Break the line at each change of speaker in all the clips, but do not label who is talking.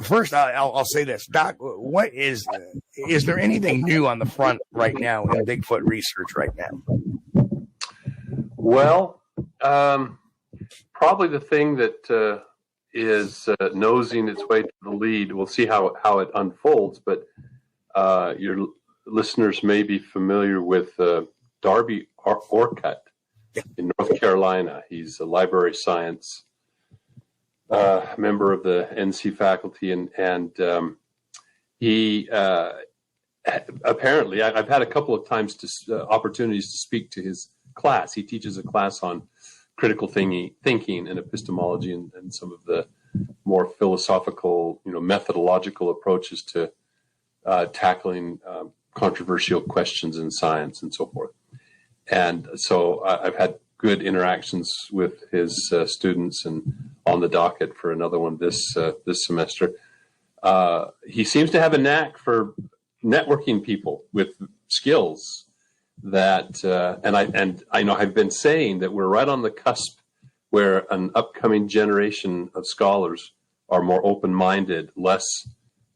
first, I'll say this, Doc. What is there anything new on the front right now in Bigfoot research right now?
Well, probably the thing that is nosing its way to the lead. We'll see how it unfolds, but your listeners may be familiar with Darby Orcutt in North Carolina. He's a library science member of the NC faculty, and he apparently, I've had a couple of times opportunities to speak to his class. He teaches a class on critical thinking and epistemology and some of the more philosophical, methodological approaches to tackling controversial questions in science and so forth. And so I've had good interactions with his students, and on the docket for another one this semester. He seems to have a knack for networking people with skills that, and I know I've been saying that we're right on the cusp where an upcoming generation of scholars are more open-minded, less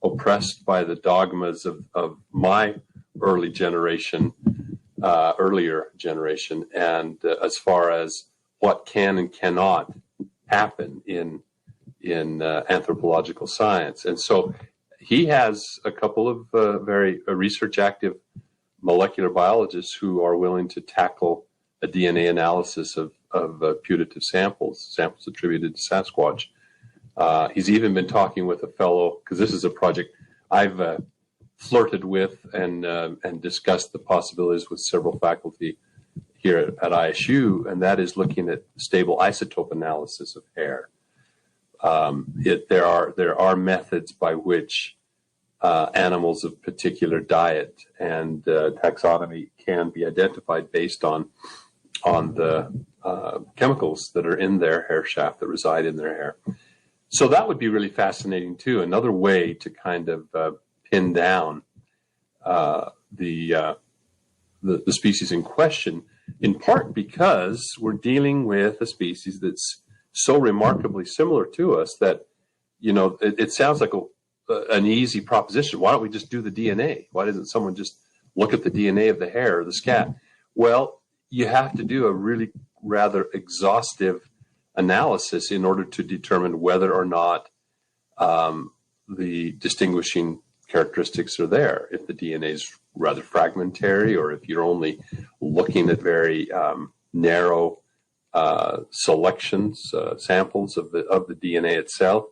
oppressed by the dogmas of my earlier generation, and as far as what can and cannot happen in anthropological science. And so he has a couple of very research active molecular biologists who are willing to tackle a DNA analysis of putative samples attributed to Sasquatch. He's even been talking with a fellow, because this is a project I've flirted with and discussed the possibilities with several faculty here at ISU, and that is looking at stable isotope analysis of hair. There are methods by which animals of particular diet and taxonomy can be identified based on the chemicals that are in their hair shaft, that reside in their hair. So that would be really fascinating too. Another way to kind of pin down the species in question, in part because we're dealing with a species that's so remarkably similar to us that, it sounds like an easy proposition. Why don't we just do the DNA? Why doesn't someone just look at the DNA of the hare or the scat? Well, you have to do a really rather exhaustive analysis in order to determine whether or not the distinguishing characteristics are there. If the DNA is rather fragmentary, or if you're only looking at very narrow selections, samples of the DNA itself.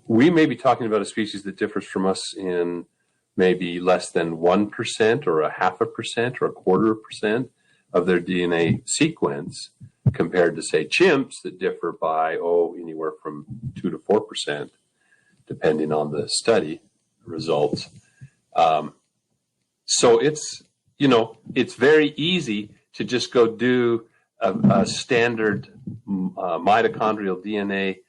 We may be talking about a species that differs from us in maybe less than 1% or 0.5% or 0.25% of their DNA sequence, compared to, say, chimps that differ by, anywhere from 2 to 4%, depending on the study results. So it's very easy to just go do a standard mitochondrial DNA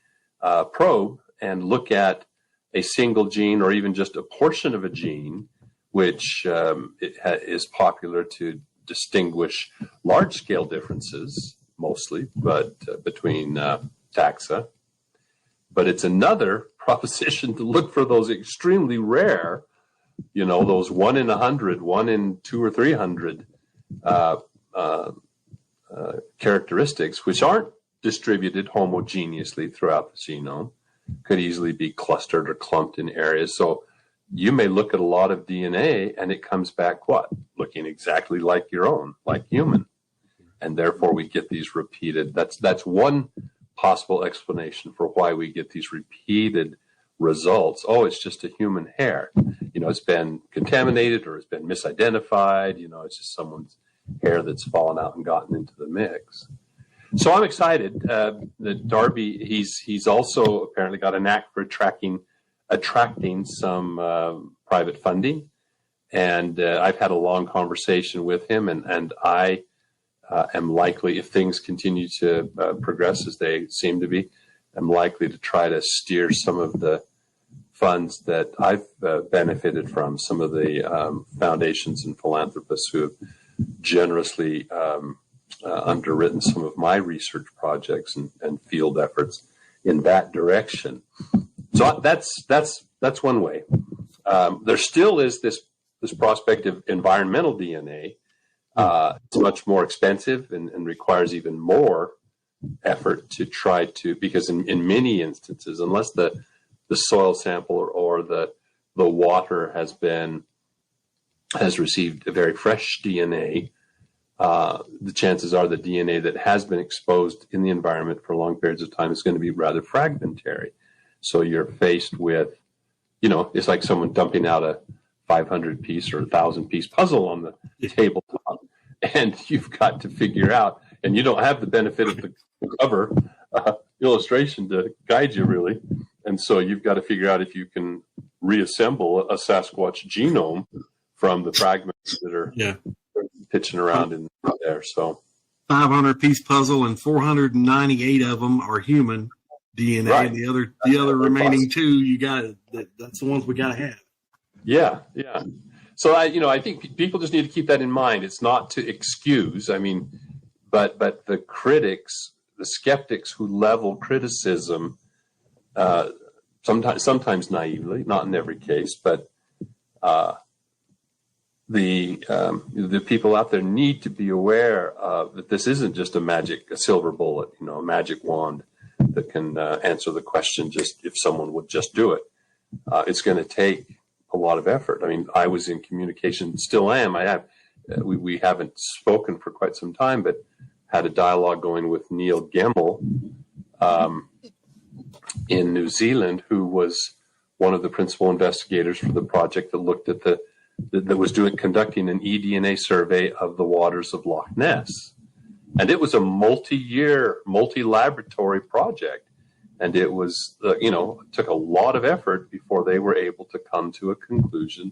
probe and look at a single gene, or even just a portion of a gene, which is popular to distinguish large-scale differences, mostly, but between taxa. But it's another proposition to look for those extremely rare, those 1 in 100, 1 in 200 or 300 characteristics, which aren't distributed homogeneously throughout the genome, could easily be clustered or clumped in areas. So you may look at a lot of DNA and it comes back looking exactly like your own, like human. And therefore we get these repeated, that's one possible explanation for why we get these repeated results. It's just a human hair. It's been contaminated, or it's been misidentified. It's just someone's hair that's fallen out and gotten into the mix. So I'm excited that Darby, he's also apparently got a knack for attracting some private funding. And I've had a long conversation with him, and I am likely, if things continue to progress as they seem to be, I'm likely to try to steer some of the funds that I've benefited from, some of the foundations and philanthropists who have generously underwritten some of my research projects and field efforts in that direction, So that's one way. There still is this prospect of environmental DNA. It's much more expensive and requires even more effort to try to, because in many instances, unless the soil sample or the water has received a very fresh DNA, the chances are the DNA that has been exposed in the environment for long periods of time is going to be rather fragmentary. So you're faced with, it's like someone dumping out a 500 piece or 1,000 piece puzzle on the tabletop, and you've got to figure out, and you don't have the benefit of the cover illustration to guide you really. And so you've got to figure out if you can reassemble a Sasquatch genome from the fragments that are pitching around in there. So
500-piece puzzle, and 498 of them are human DNA, right. And the other remaining two, that's the ones we got to have.
Yeah. So I think people just need to keep that in mind. It's not to excuse. But the critics, the skeptics who level criticism, sometimes naively, not in every case, but the people out there need to be aware that this isn't just a silver bullet, a magic wand that can answer the question just if someone would just do it. It's going to take a lot of effort. I was in communication, still am. We haven't spoken for quite some time, but had a dialogue going with Neil Gemmell in New Zealand, who was one of the principal investigators for the project that looked at conducting an eDNA survey of the waters of Loch Ness. And it was a multi-year, multi-laboratory project. And it was, took a lot of effort before they were able to come to a conclusion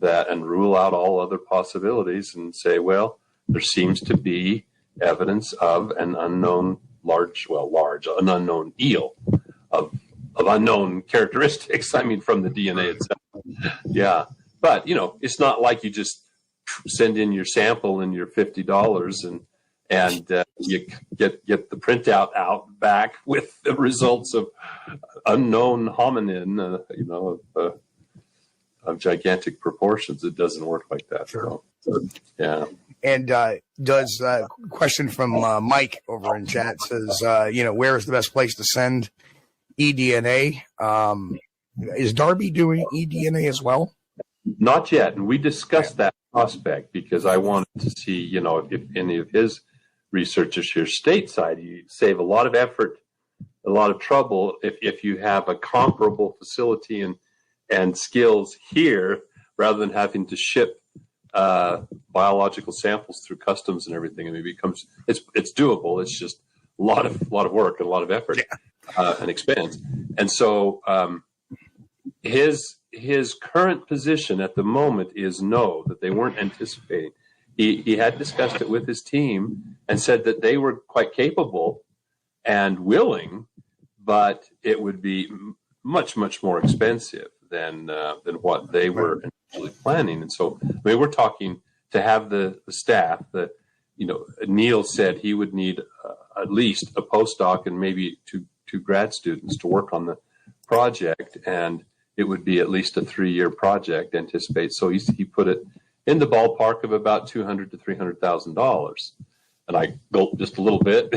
and rule out all other possibilities and say, well, there seems to be evidence of an unknown an unknown eel of unknown characteristics. From the DNA itself. Yeah. But, it's not like you just send in your sample and your $50 and you get the printout back with the results of unknown hominin, of gigantic proportions. It doesn't work like that.
Sure.
So, yeah.
And does question from Mike over in chat says, where is the best place to send eDNA? Is Darby doing eDNA as well?
Not yet. And we discussed that prospect because I wanted to see, if any of his researchers here stateside, you save a lot of effort, a lot of trouble if you have a comparable facility and skills here rather than having to ship biological samples through customs and everything. It's doable. It's just a lot of work and a lot of effort and expense. And so his current position at the moment is no, that they weren't anticipating. He had discussed it with his team and said that they were quite capable and willing, but it would be much, much more expensive than what they were initially planning. And so, we're talking to have the staff that, Neil said he would need at least a postdoc and maybe two grad students to work on the project. And it would be at least a 3-year project, anticipate. So he put it in the ballpark of about $200,000 to $300,000. And I gulped just a little bit.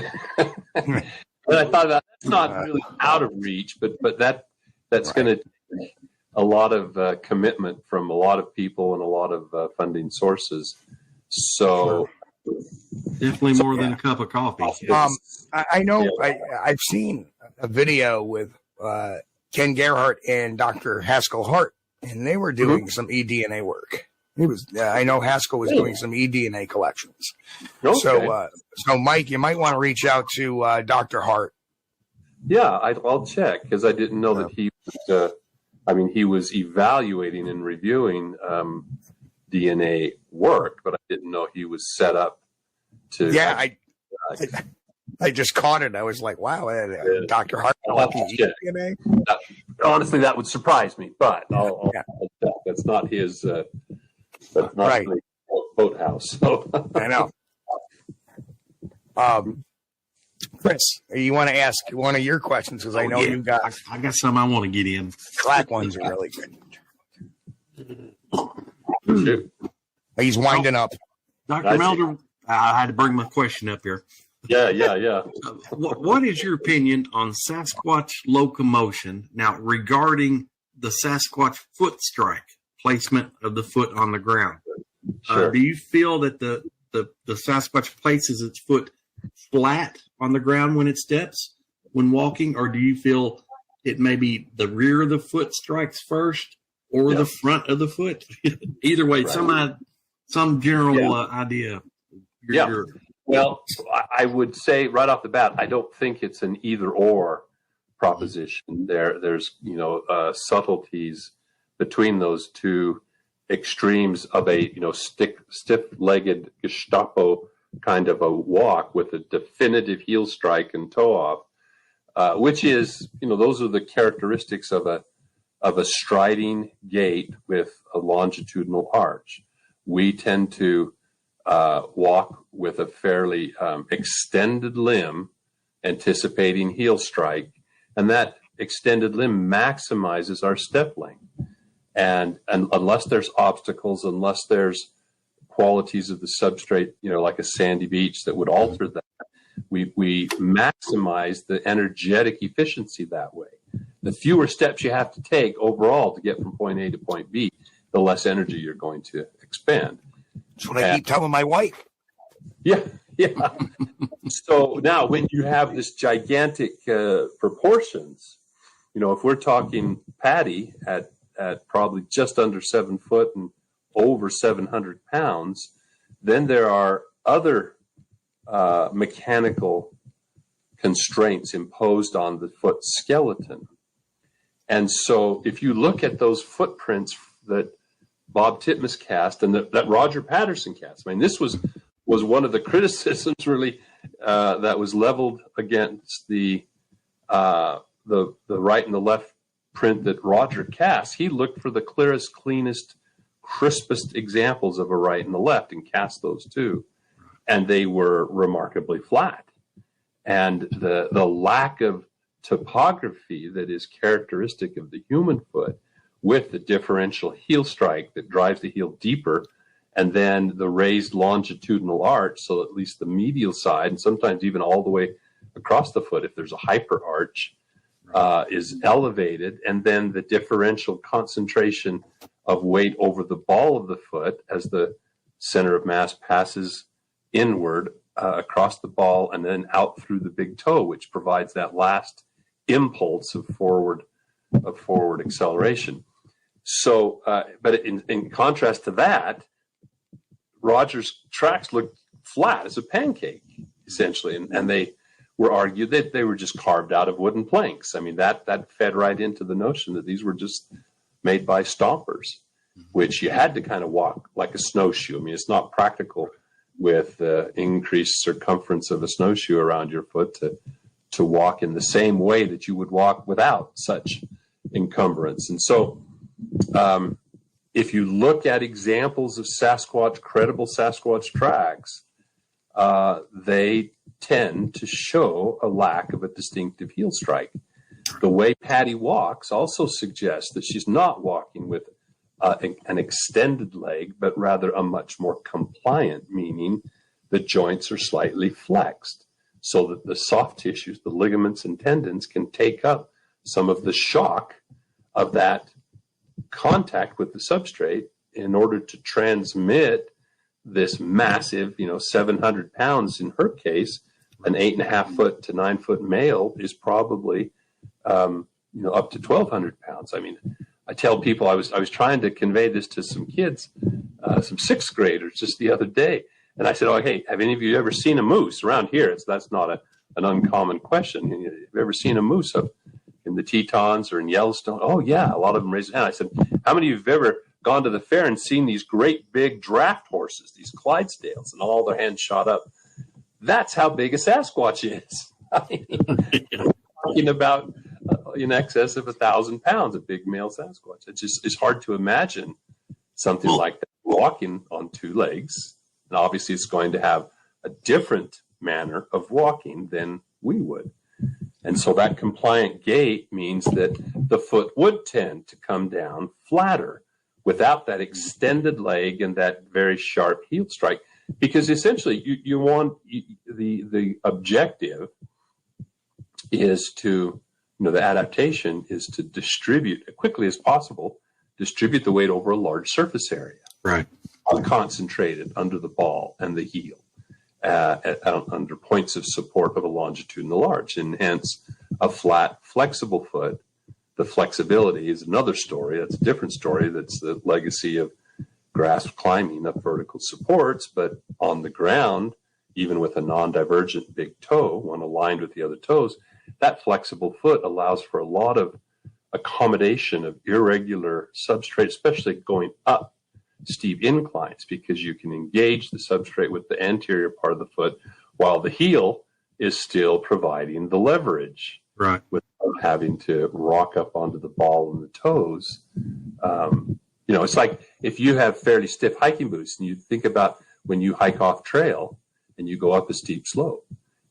And I thought that's not really out of reach, but that's going to take a lot of commitment from a lot of people and a lot of funding sources. So
definitely more than a cup of coffee.
I know I've seen a video with Ken Gerhardt and Dr. Haskell Hart, and they were doing some eDNA work. I know Haskell was doing some eDNA collections. Okay. So Mike, you might want to reach out to Dr. Hart.
Yeah, I'll check because I didn't know that he was. He was evaluating and reviewing DNA work, but I didn't know he was set up to.
Yeah, I just caught it. I was like, wow, Dr. Hart.
DNA? Honestly, that would surprise me, but I'll check. That's not his. That's not
right.
Boathouse. So.
I know. Chris, you want to ask one of your questions because I know you got.
I got some I want to get in.
Black ones are really good.
Shoot.
He's winding up.
Dr. Meldrum, I had to bring my question up here.
Yeah.
What is your opinion on Sasquatch locomotion now regarding the Sasquatch foot strike, placement of the foot on the ground?
Sure.
Do you feel that the Sasquatch places its foot flat on the ground when it steps, when walking, or do you feel it may be the rear of the foot strikes first or the front of the foot? Either way,
Right.
some general idea.
Well, I would say right off the bat, I don't think it's an either or proposition. There's subtleties between those two extremes of a stiff-legged Gestapo kind of a walk with a definitive heel strike and toe off, which is those are the characteristics of a striding gait with a longitudinal arch. We tend to walk with a fairly extended limb, anticipating heel strike, and that extended limb maximizes our step length. And unless there's obstacles, unless there's qualities of the substrate, like a sandy beach that would alter that, we maximize the energetic efficiency that way. The fewer steps you have to take overall to get from point A to point B, the less energy you're going to expend.
That's what I keep telling my wife.
Yeah. So now when you have this gigantic proportions, if we're talking Patty at probably just under 7 foot and over 700 pounds, then there are other mechanical constraints imposed on the foot skeleton. And so if you look at those footprints that Bob Titmus cast and that Roger Patterson cast, this was one of the criticisms really that was leveled against the right and the left print that Roger cast. He looked for the clearest, cleanest, crispest examples of a right and the left and cast those two, and they were remarkably flat. And the lack of topography that is characteristic of the human foot, with the differential heel strike that drives the heel deeper, and then the raised longitudinal arch, so at least the medial side, and sometimes even all the way across the foot if there's a hyper arch, is elevated, and then the differential concentration of weight over the ball of the foot as the center of mass passes inward across the ball and then out through the big toe, which provides that last impulse of forward acceleration. So, but in contrast to that, Roger's tracks looked flat as a pancake, essentially, and they were argued that they were just carved out of wooden planks. That fed right into the notion that these were just made by stompers, which you had to kind of walk like a snowshoe. It's not practical with the increased circumference of a snowshoe around your foot to walk in the same way that you would walk without such encumbrance. And so if you look at examples of credible Sasquatch tracks, they tend to show a lack of a distinctive heel strike. The way Patty walks also suggests that she's not walking with an extended leg, but rather a much more compliant, meaning the joints are slightly flexed so that the soft tissues, the ligaments and tendons, can take up some of the shock of that contact with the substrate in order to transmit this massive, 700 pounds in her case. An 8.5 foot to 9 foot male is probably, up to 1,200 pounds. I tell people I was trying to convey this to some kids, some sixth graders just the other day. And I said, "Oh, hey, have any of you ever seen a moose around here?" That's not an uncommon question. Have you ever seen a moose up in the Tetons or in Yellowstone? "Oh, yeah." A lot of them raised their hand. I said, "How many of you have ever gone to the fair and seen these great big draft horses, these Clydesdales?" And all their hands shot up. That's how big a Sasquatch is. Talking about in excess of 1,000 pounds, a big male Sasquatch. It's hard to imagine something like that walking on two legs. And obviously it's going to have a different manner of walking than we would. And so that compliant gait means that the foot would tend to come down flatter without that extended leg and that very sharp heel strike. Because essentially you want the objective is to, the adaptation is to distribute as quickly as possible, distribute the weight over a large surface area.
Right.
Concentrated under the ball and the heel, under points of support of a longitudinal arch, and hence a flat, flexible foot. The flexibility is another story. That's a different story. That's the legacy of grass climbing up vertical supports, but on the ground, even with a non-divergent big toe, one aligned with the other toes, that flexible foot allows for a lot of accommodation of irregular substrate, especially going up steep inclines, because you can engage the substrate with the anterior part of the foot while the heel is still providing the leverage,
right,
without having to rock up onto the ball and the toes. It's like if you have fairly stiff hiking boots and you think about when you hike off trail and you go up a steep slope,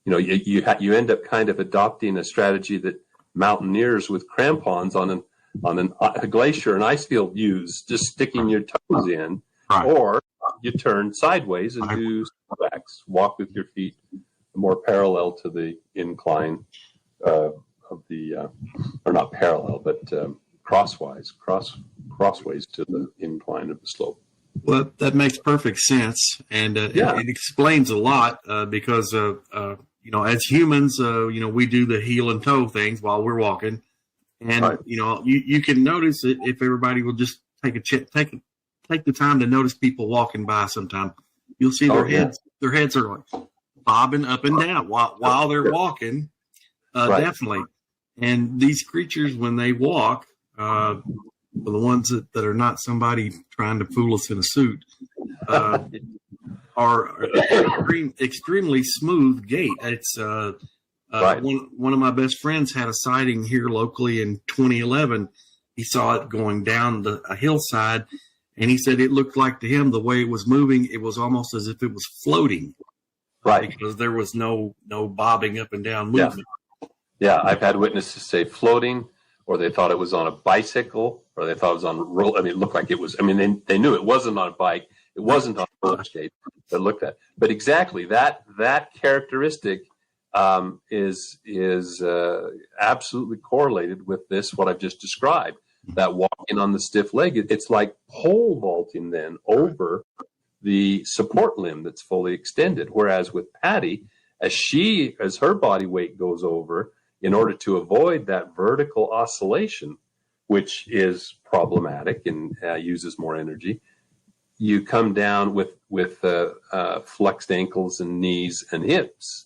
you end up kind of adopting a strategy that mountaineers with crampons on a glacier and ice field use, just sticking your toes in, right, or you turn sideways and do backs, walk with your feet more parallel to the incline of the, or not parallel, but crossways to the incline of the slope.
Well, that makes perfect sense, and it explains a lot because as humans, we do the heel and toe things while we're walking, and right, you can notice it if everybody will just take the time to notice people walking by. Sometime you'll see their heads are like bobbing up and down while they're walking. Right. Definitely, and these creatures when they walk. The ones that are not somebody trying to fool us in a suit are extremely smooth gait. It's right. One of my best friends had a sighting here locally in 2011. He saw it going down a hillside, and he said it looked like to him the way it was moving, it was almost as if it was floating.
Right.
Because there was no bobbing up and down movement.
Yeah, I've had witnesses say floating, or they thought it was on a bicycle, or they thought it was on roll. I mean, it looked like it was. I mean, they knew it wasn't on a bike. It wasn't on a roller skate. They looked at, but exactly that characteristic is absolutely correlated with this. What I've just described, that walking on the stiff leg, it's like pole vaulting then over the support limb that's fully extended. Whereas with Patty, as her body weight goes over, in order to avoid that vertical oscillation, which is problematic and uses more energy, you come down with flexed ankles and knees and hips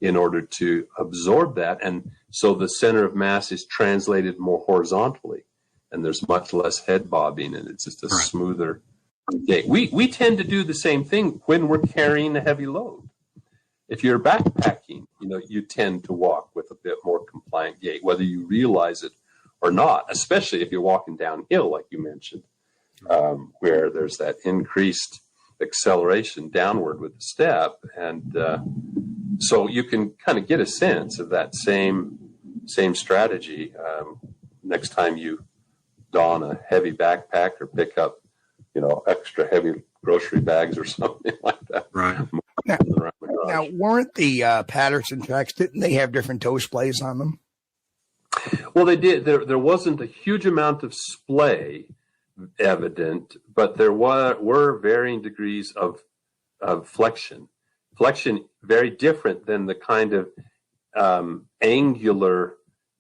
in order to absorb that. And so the center of mass is translated more horizontally, and there's much less head bobbing, and it's just a smoother gait. We tend to do the same thing when we're carrying a heavy load. If you're backpacking, you tend to walk with a bit more compliant gait, whether you realize it or not, especially if you're walking downhill, like you mentioned, where there's that increased acceleration downward with the step. And so you can kind of get a sense of that same strategy next time you don a heavy backpack or pick up, extra heavy grocery bags or something like that.
Right.
Now, weren't the Patterson tracks, didn't they have different toe splays on them?
Well, they did. There wasn't a huge amount of splay evident, but there were varying degrees of flexion. Flexion very different than the kind of angular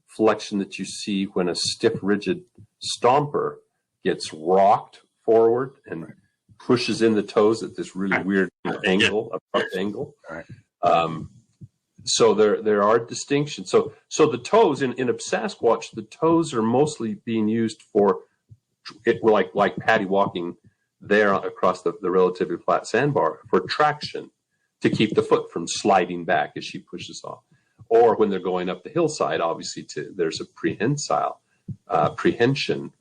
flexion that you see when a stiff, rigid stomper gets rocked forward and pushes in the toes at this really weird angle, abrupt angle.
Right.
So there are distinctions. So the toes in a Sasquatch, the toes are mostly being used for it, like Patty walking there across the relatively flat sandbar, for traction, to keep the foot from sliding back as she pushes off. Or when they're going up the hillside, obviously there's a prehension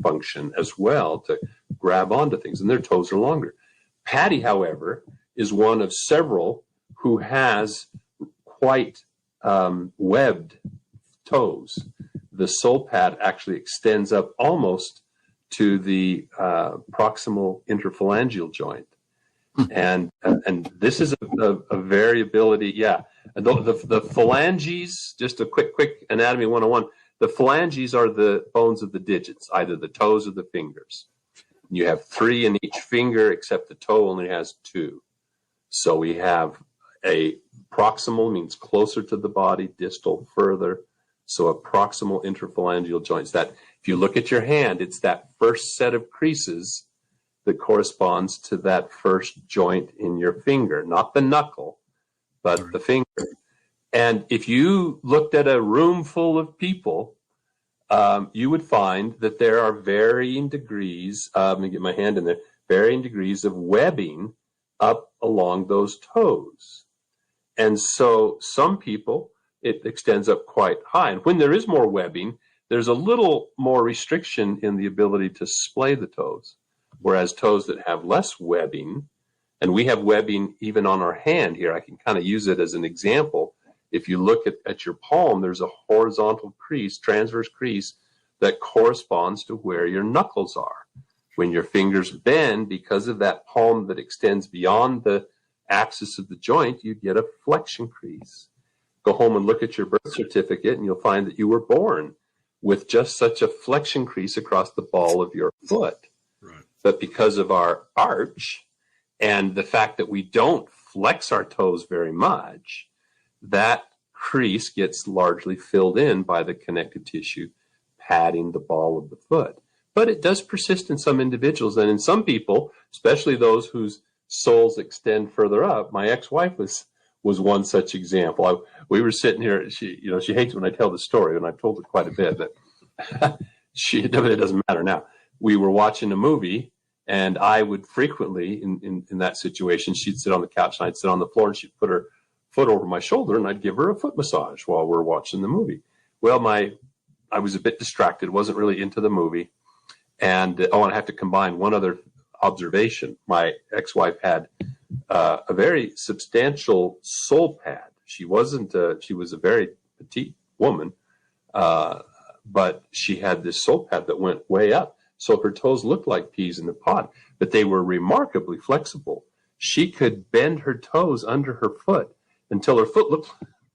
function as well to grab onto things, and their toes are longer. Patty, however, is one of several who has quite webbed toes. The sole pad actually extends up almost to the proximal interphalangeal joint. And this is a variability. Yeah. The phalanges, just a quick anatomy 101. The phalanges are the bones of the digits, either the toes or the fingers. You have 3 in each finger, except the toe only has 2. So we have a proximal, means closer to the body, distal further. So a proximal interphalangeal joint. That if you look at your hand, it's that first set of creases that corresponds to that first joint in your finger, not the knuckle, but the finger. And if you looked at a room full of people, you would find that there are varying degrees, let me get my hand in there, varying degrees of webbing up along those toes. And so some people, it extends up quite high. And when there is more webbing, there's a little more restriction in the ability to splay the toes. Whereas toes that have less webbing, and we have webbing even on our hand here, I can kind of use it as an example. If you look at your palm, there's a horizontal crease, transverse crease, that corresponds to where your knuckles are. When your fingers bend, because of that palm that extends beyond the axis of the joint, you get a flexion crease. Go home and look at your birth certificate, and you'll find that you were born with just such a flexion crease across the ball of your foot.
Right.
But because of our arch and the fact that we don't flex our toes very much, that crease gets largely filled in by the connective tissue padding the ball of the foot. But it does persist in some individuals, and in some people, especially those whose soles extend further up. My ex-wife was one such example. We were sitting here. She hates when I tell the story, and I've told it quite a bit. But it doesn't matter now. We were watching a movie, and I would frequently, in that situation, she'd sit on the couch, and I'd sit on the floor, and she'd put her foot over my shoulder, and I'd give her a foot massage while we're watching the movie. Well, I was a bit distracted, wasn't really into the movie, and I have to combine one other observation. My ex-wife had a very substantial sole pad. She was a very petite woman, but she had this sole pad that went way up. So her toes looked like peas in a pod, but they were remarkably flexible. She could bend her toes under her foot until her foot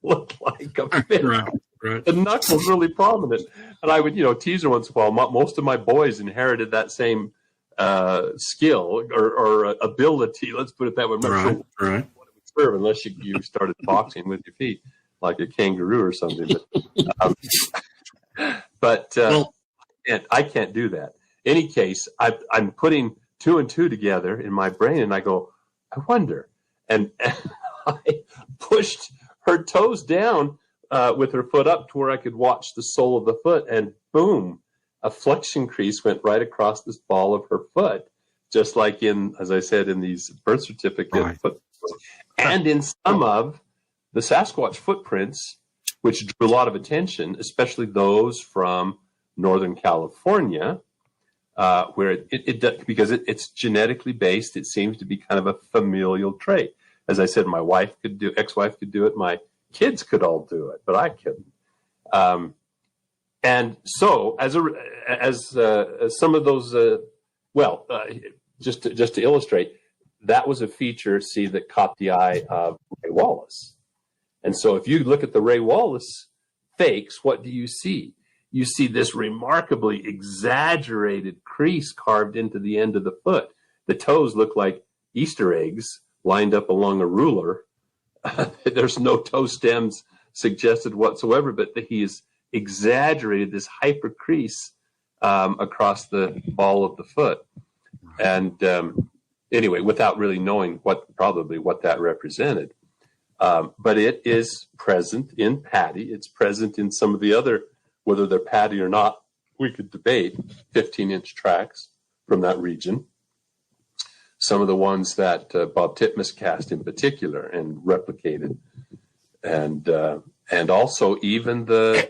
looked like a fin.
Right.
The knuckles really prominent. And I would, tease her once in a while. Most of my boys inherited that same skill or ability. Let's put it that way. I'm not sure what it would serve unless you started boxing with your feet like a kangaroo or something. But and I can't do that. Any case, I'm putting 2 and 2 together in my brain, and I go, I wonder. And I pushed her toes down with her foot up to where I could watch the sole of the foot, and boom, a flexion crease went right across this ball of her foot, just like as I said, in these birth certificate footprints. And in some of the Sasquatch footprints, which drew a lot of attention, especially those from Northern California, where because it's genetically based, it seems to be kind of a familial trait. As I said, my ex-wife could do it, my kids could all do it, but I couldn't. And so, as some of those, just to illustrate, that was a feature, that caught the eye of Ray Wallace. And so, if you look at the Ray Wallace fakes, what do you see? You see this remarkably exaggerated crease carved into the end of the foot. The toes look like Easter eggs lined up along a ruler. There's no toe stems suggested whatsoever, but he has exaggerated this hyper crease across the ball of the foot. And anyway, without really knowing what that represented. But it is present in Patty. It's present in some of the other, whether they're Patty or not, we could debate, 15-inch tracks from that region. Some of the ones that Bob Titmus cast in particular and replicated. And also even the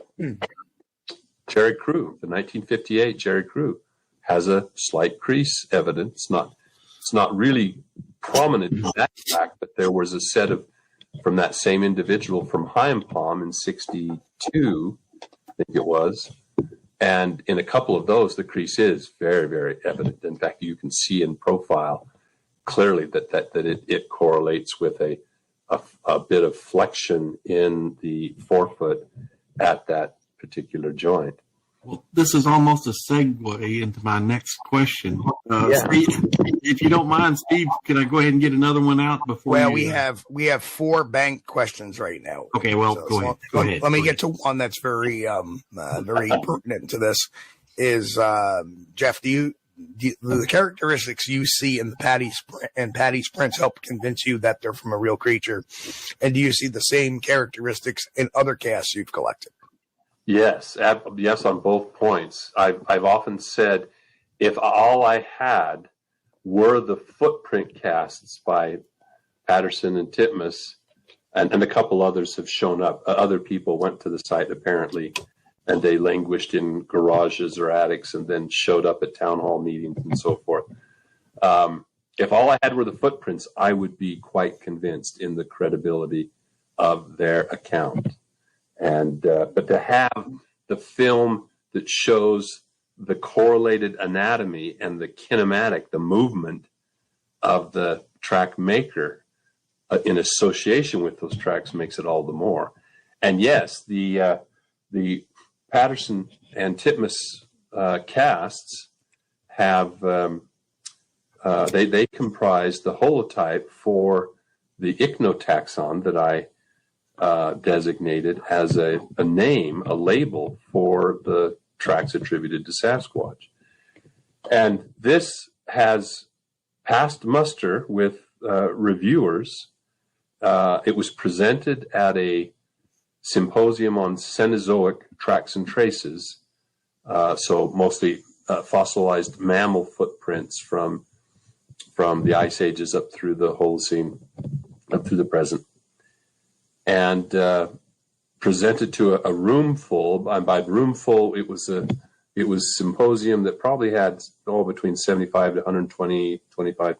Jerry Crew, the 1958 Jerry Crew, has a slight crease evidence. It's not really prominent in that fact, but there was a set of from that same individual from Hyam Palm in 62, I think it was. And in a couple of those, the crease is very, very evident. In fact, you can see in profile clearly that it correlates with a bit of flexion in the forefoot at that particular joint.
Well, this is almost a segue into my next question. Steve, if you don't mind, Steve, can I go ahead and get another one out before?
Well, we have 4 bank questions right now.
Okay, well, go ahead.
Let me get to one that's very very pertinent to this. Is Jeff? Do the characteristics you see in Patty's prints help convince you that they're from a real creature, and do you see the same characteristics in other casts you've collected?
Yes, yes, on both points. I've often said, if all I had were the footprint casts by Patterson and Titmus, and a couple others have shown up. Other people went to the site apparently, and they languished in garages or attics, and then showed up at town hall meetings and so forth. If all I had were the footprints, I would be quite convinced in the credibility of their account. And but to have the film that shows the correlated anatomy and the kinematic, the movement of the track maker in association with those tracks makes it all the more. And yes, the Patterson and Titmus casts have they comprise the holotype for the ichnotaxon that I designated as a name, a label for the tracks attributed to Sasquatch. And this has passed muster with reviewers. It was presented at a symposium on Cenozoic tracks and traces, so mostly fossilized mammal footprints from the ice ages up through the Holocene, up through the present. And presented to a room full. By room full, it was a symposium that probably had between 75 to 120, 25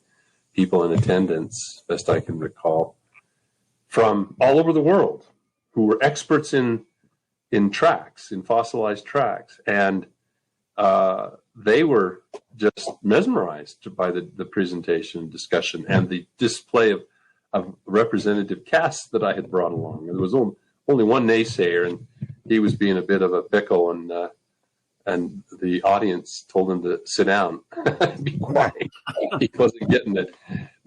people in attendance, best I can recall, from all over the world, who were experts in tracks, in fossilized tracks, and they were just mesmerized by the presentation and discussion and the display of representative casts that I had brought along. There was only one naysayer, and he was being a bit of a pickle, and the audience told him to sit down, be quiet. He wasn't getting it.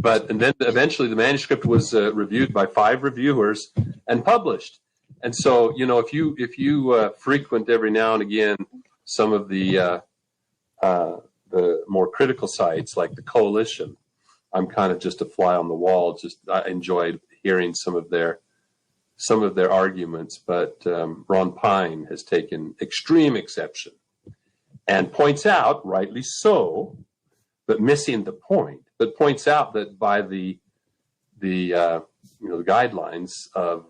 And then eventually the manuscript was reviewed by 5 reviewers and published. And so, if you frequent every now and again some of the more critical sites like the Coalition, I'm kind of just a fly on the wall. I enjoyed hearing some of their arguments, but Ron Pine has taken extreme exception and points out, rightly so, but missing the point. But points out that by the guidelines of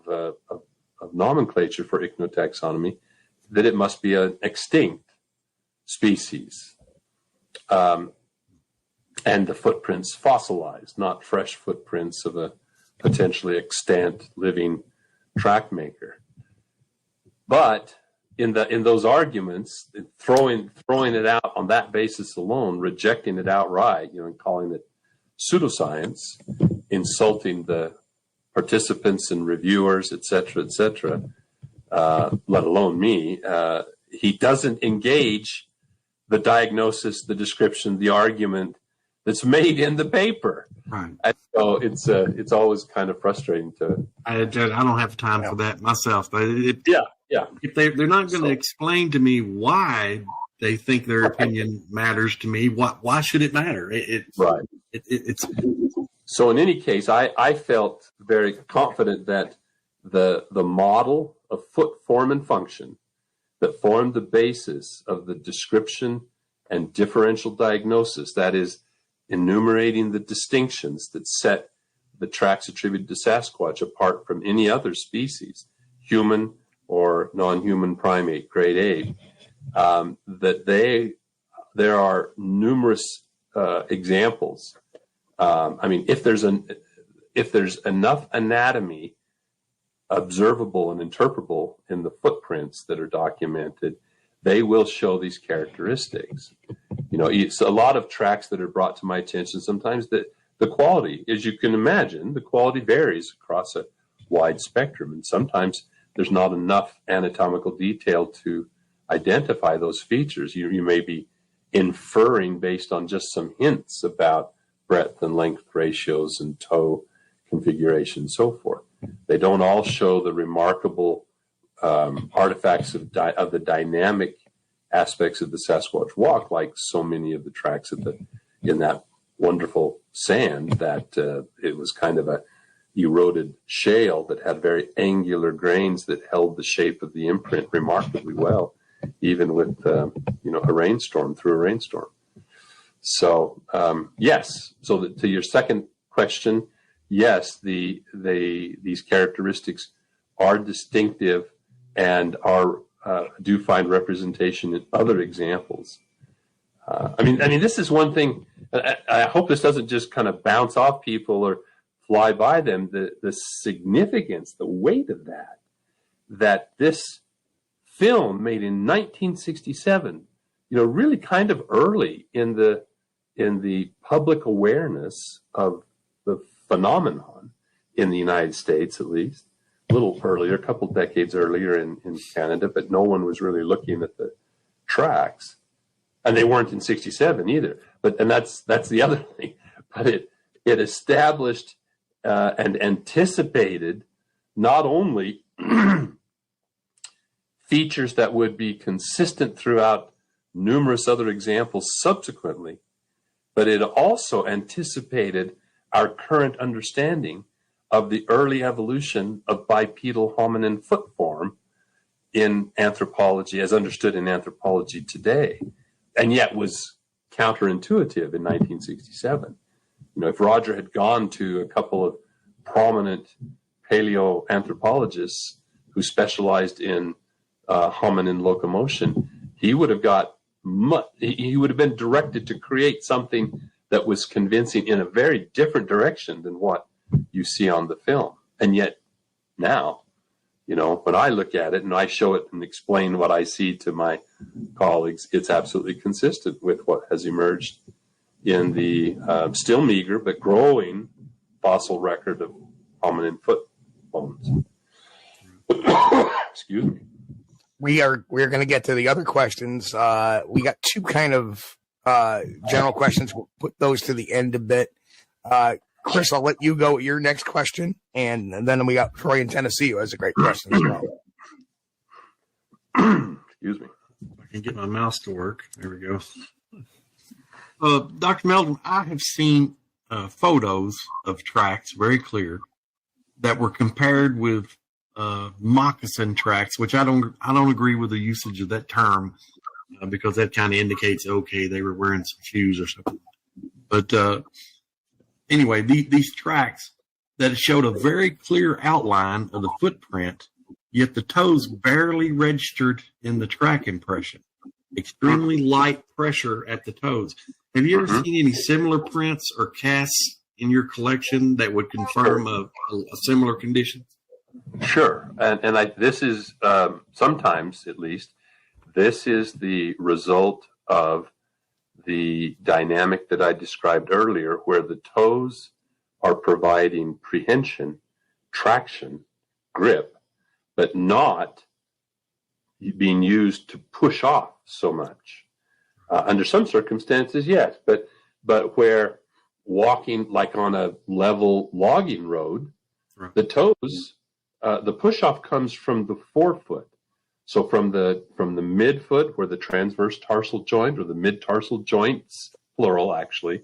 nomenclature for ichnotaxonomy, that it must be an extinct species. And the footprints fossilized, not fresh footprints of a potentially extant living track maker. But in those arguments, throwing it out on that basis alone, rejecting it outright, and calling it pseudoscience, insulting the participants and reviewers, et cetera, let alone me, he doesn't engage the diagnosis, the description, the argument that's made in the paper.
Right.
And so it's always kind of frustrating to.
I don't have time for that myself.
Yeah.
If they're not going to explain to me why they think their opinion matters to me, why should it matter?
Right.
It's.
So in any case, I felt very confident that the model of foot form and function that formed the basis of the description and differential diagnosis, that is, enumerating the distinctions that set the tracks attributed to Sasquatch apart from any other species, human or non-human primate, grade A, that there are numerous examples. If there's enough anatomy observable and interpretable in the footprints that are documented, they will show these characteristics. You know, it's a lot of tracks that are brought to my attention. Sometimes the quality, as you can imagine, the quality varies across a wide spectrum. And sometimes there's not enough anatomical detail to identify those features. You may be inferring based on just some hints about breadth and length ratios and toe configuration and so forth. They don't all show the remarkable artifacts of the dynamic aspects of the Sasquatch walk, like so many of the tracks in that wonderful sand that it was kind of a eroded shale that had very angular grains that held the shape of the imprint remarkably well, even with through a rainstorm. So yes, so to your second question, yes, these characteristics are distinctive and do find representation in other examples. I mean, this is one thing. I hope this doesn't just kind of bounce off people or fly by them. The significance, the weight of that this film made in 1967, really kind of early in the public awareness of the phenomenon in the United States, at least. A little earlier, a couple decades earlier in Canada, but no one was really looking at the tracks, and they weren't in '67 either. And that's the other thing. But it established and anticipated not only features that would be consistent throughout numerous other examples subsequently, but it also anticipated our current understanding of the early evolution of bipedal hominin foot form in anthropology, as understood in anthropology today, and yet was counterintuitive in 1967. If Roger had gone to a couple of prominent paleoanthropologists who specialized in hominin locomotion, he would have been directed to create something that was convincing in a very different direction than what you see on the film. And yet now, when I look at it and I show it and explain what I see to my colleagues, it's absolutely consistent with what has emerged in the still meager but growing fossil record of hominin foot bones. Excuse me.
We're going to get to the other questions. We got two kind of general questions. We'll put those to the end a bit. Chris, I'll let you go with your next question, and then we got Troy in Tennessee who has a great question as
well. Excuse me.
I can get my mouse to work. There we go. Dr. Meldrum, I have seen photos of tracks, very clear, that were compared with moccasin tracks, which I don't agree with the usage of that term because that kind of indicates, okay, they were wearing some shoes or something. But anyway, these tracks that showed a very clear outline of the footprint, yet the toes barely registered in the track impression. Extremely light pressure at the toes. Have you ever seen any similar prints or casts in your collection that would confirm a similar condition?
Sure. And this is, sometimes at least, this is the result of the dynamic that I described earlier, where the toes are providing prehension, traction, grip, but not being used to push off so much. Under some circumstances, yes, but where walking like on a level logging road, right, the toes, the push off comes from the forefoot. So from the midfoot, where the transverse tarsal joint or the mid-tarsal joints, plural actually,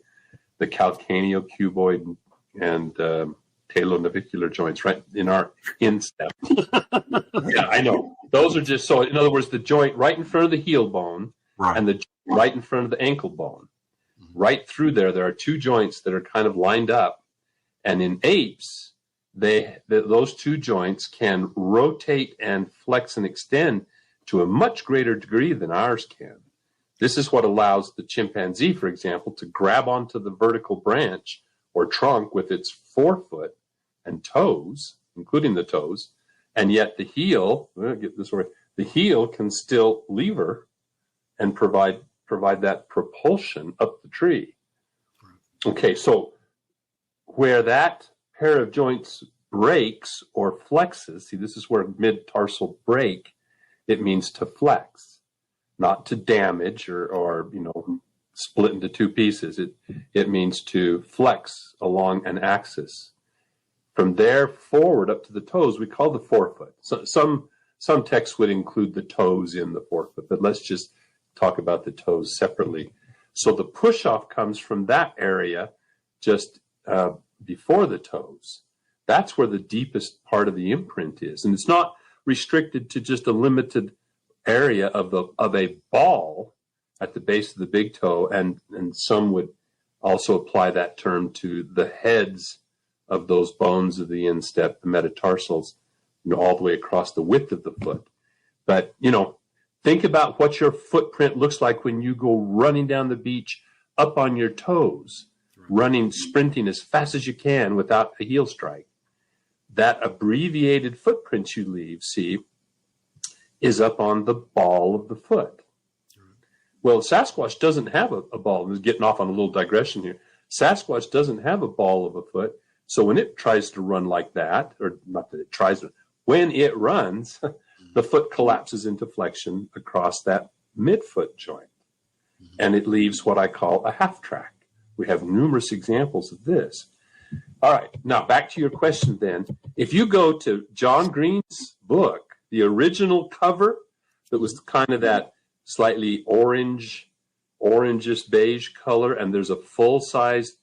the calcaneocuboid and talonavicular joints, right in our instep. Yeah, I know. Those are just, so in other words, the joint right in front of the heel bone, right, and the joint right in front of the ankle bone. Right through there are two joints that are kind of lined up. And in apes, those two joints can rotate and flex and extend to a much greater degree than ours can. This is what allows the chimpanzee, for example, to grab onto the vertical branch or trunk with its forefoot and toes, including the toes, And yet the heel, get this right, the heel can still lever and provide that propulsion up the tree. Okay, so where that pair of joints breaks or flexes, see, this is where mid-tarsal break, it means to flex, not to damage or split into two pieces. It means to flex along an axis. From there forward up to the toes, we call the forefoot. So some texts would include the toes in the forefoot, but let's just talk about the toes separately. So the push-off comes from that area just before the toes. That's where the deepest part of the imprint is. And it's not restricted to just a limited area of a ball at the base of the big toe, and some would also apply that term to the heads of those bones of the instep, the metatarsals, all the way across the width of the foot. But, think about what your footprint looks like when you go running down the beach up on your toes, sprinting as fast as you can without a heel strike. That abbreviated footprint you leave, see, is up on the ball of the foot. Well, Sasquatch doesn't have a ball. I'm getting off on a little digression here. Sasquatch doesn't have a ball of a foot. So when it tries to run like that, or not that it tries to, when it runs, the foot collapses into flexion across that midfoot joint. And it leaves what I call a half track. We have numerous examples of this. All right, now back to your question then. If you go to John Green's book, the original cover that was kind of that slightly orangish beige color, and there's a full-size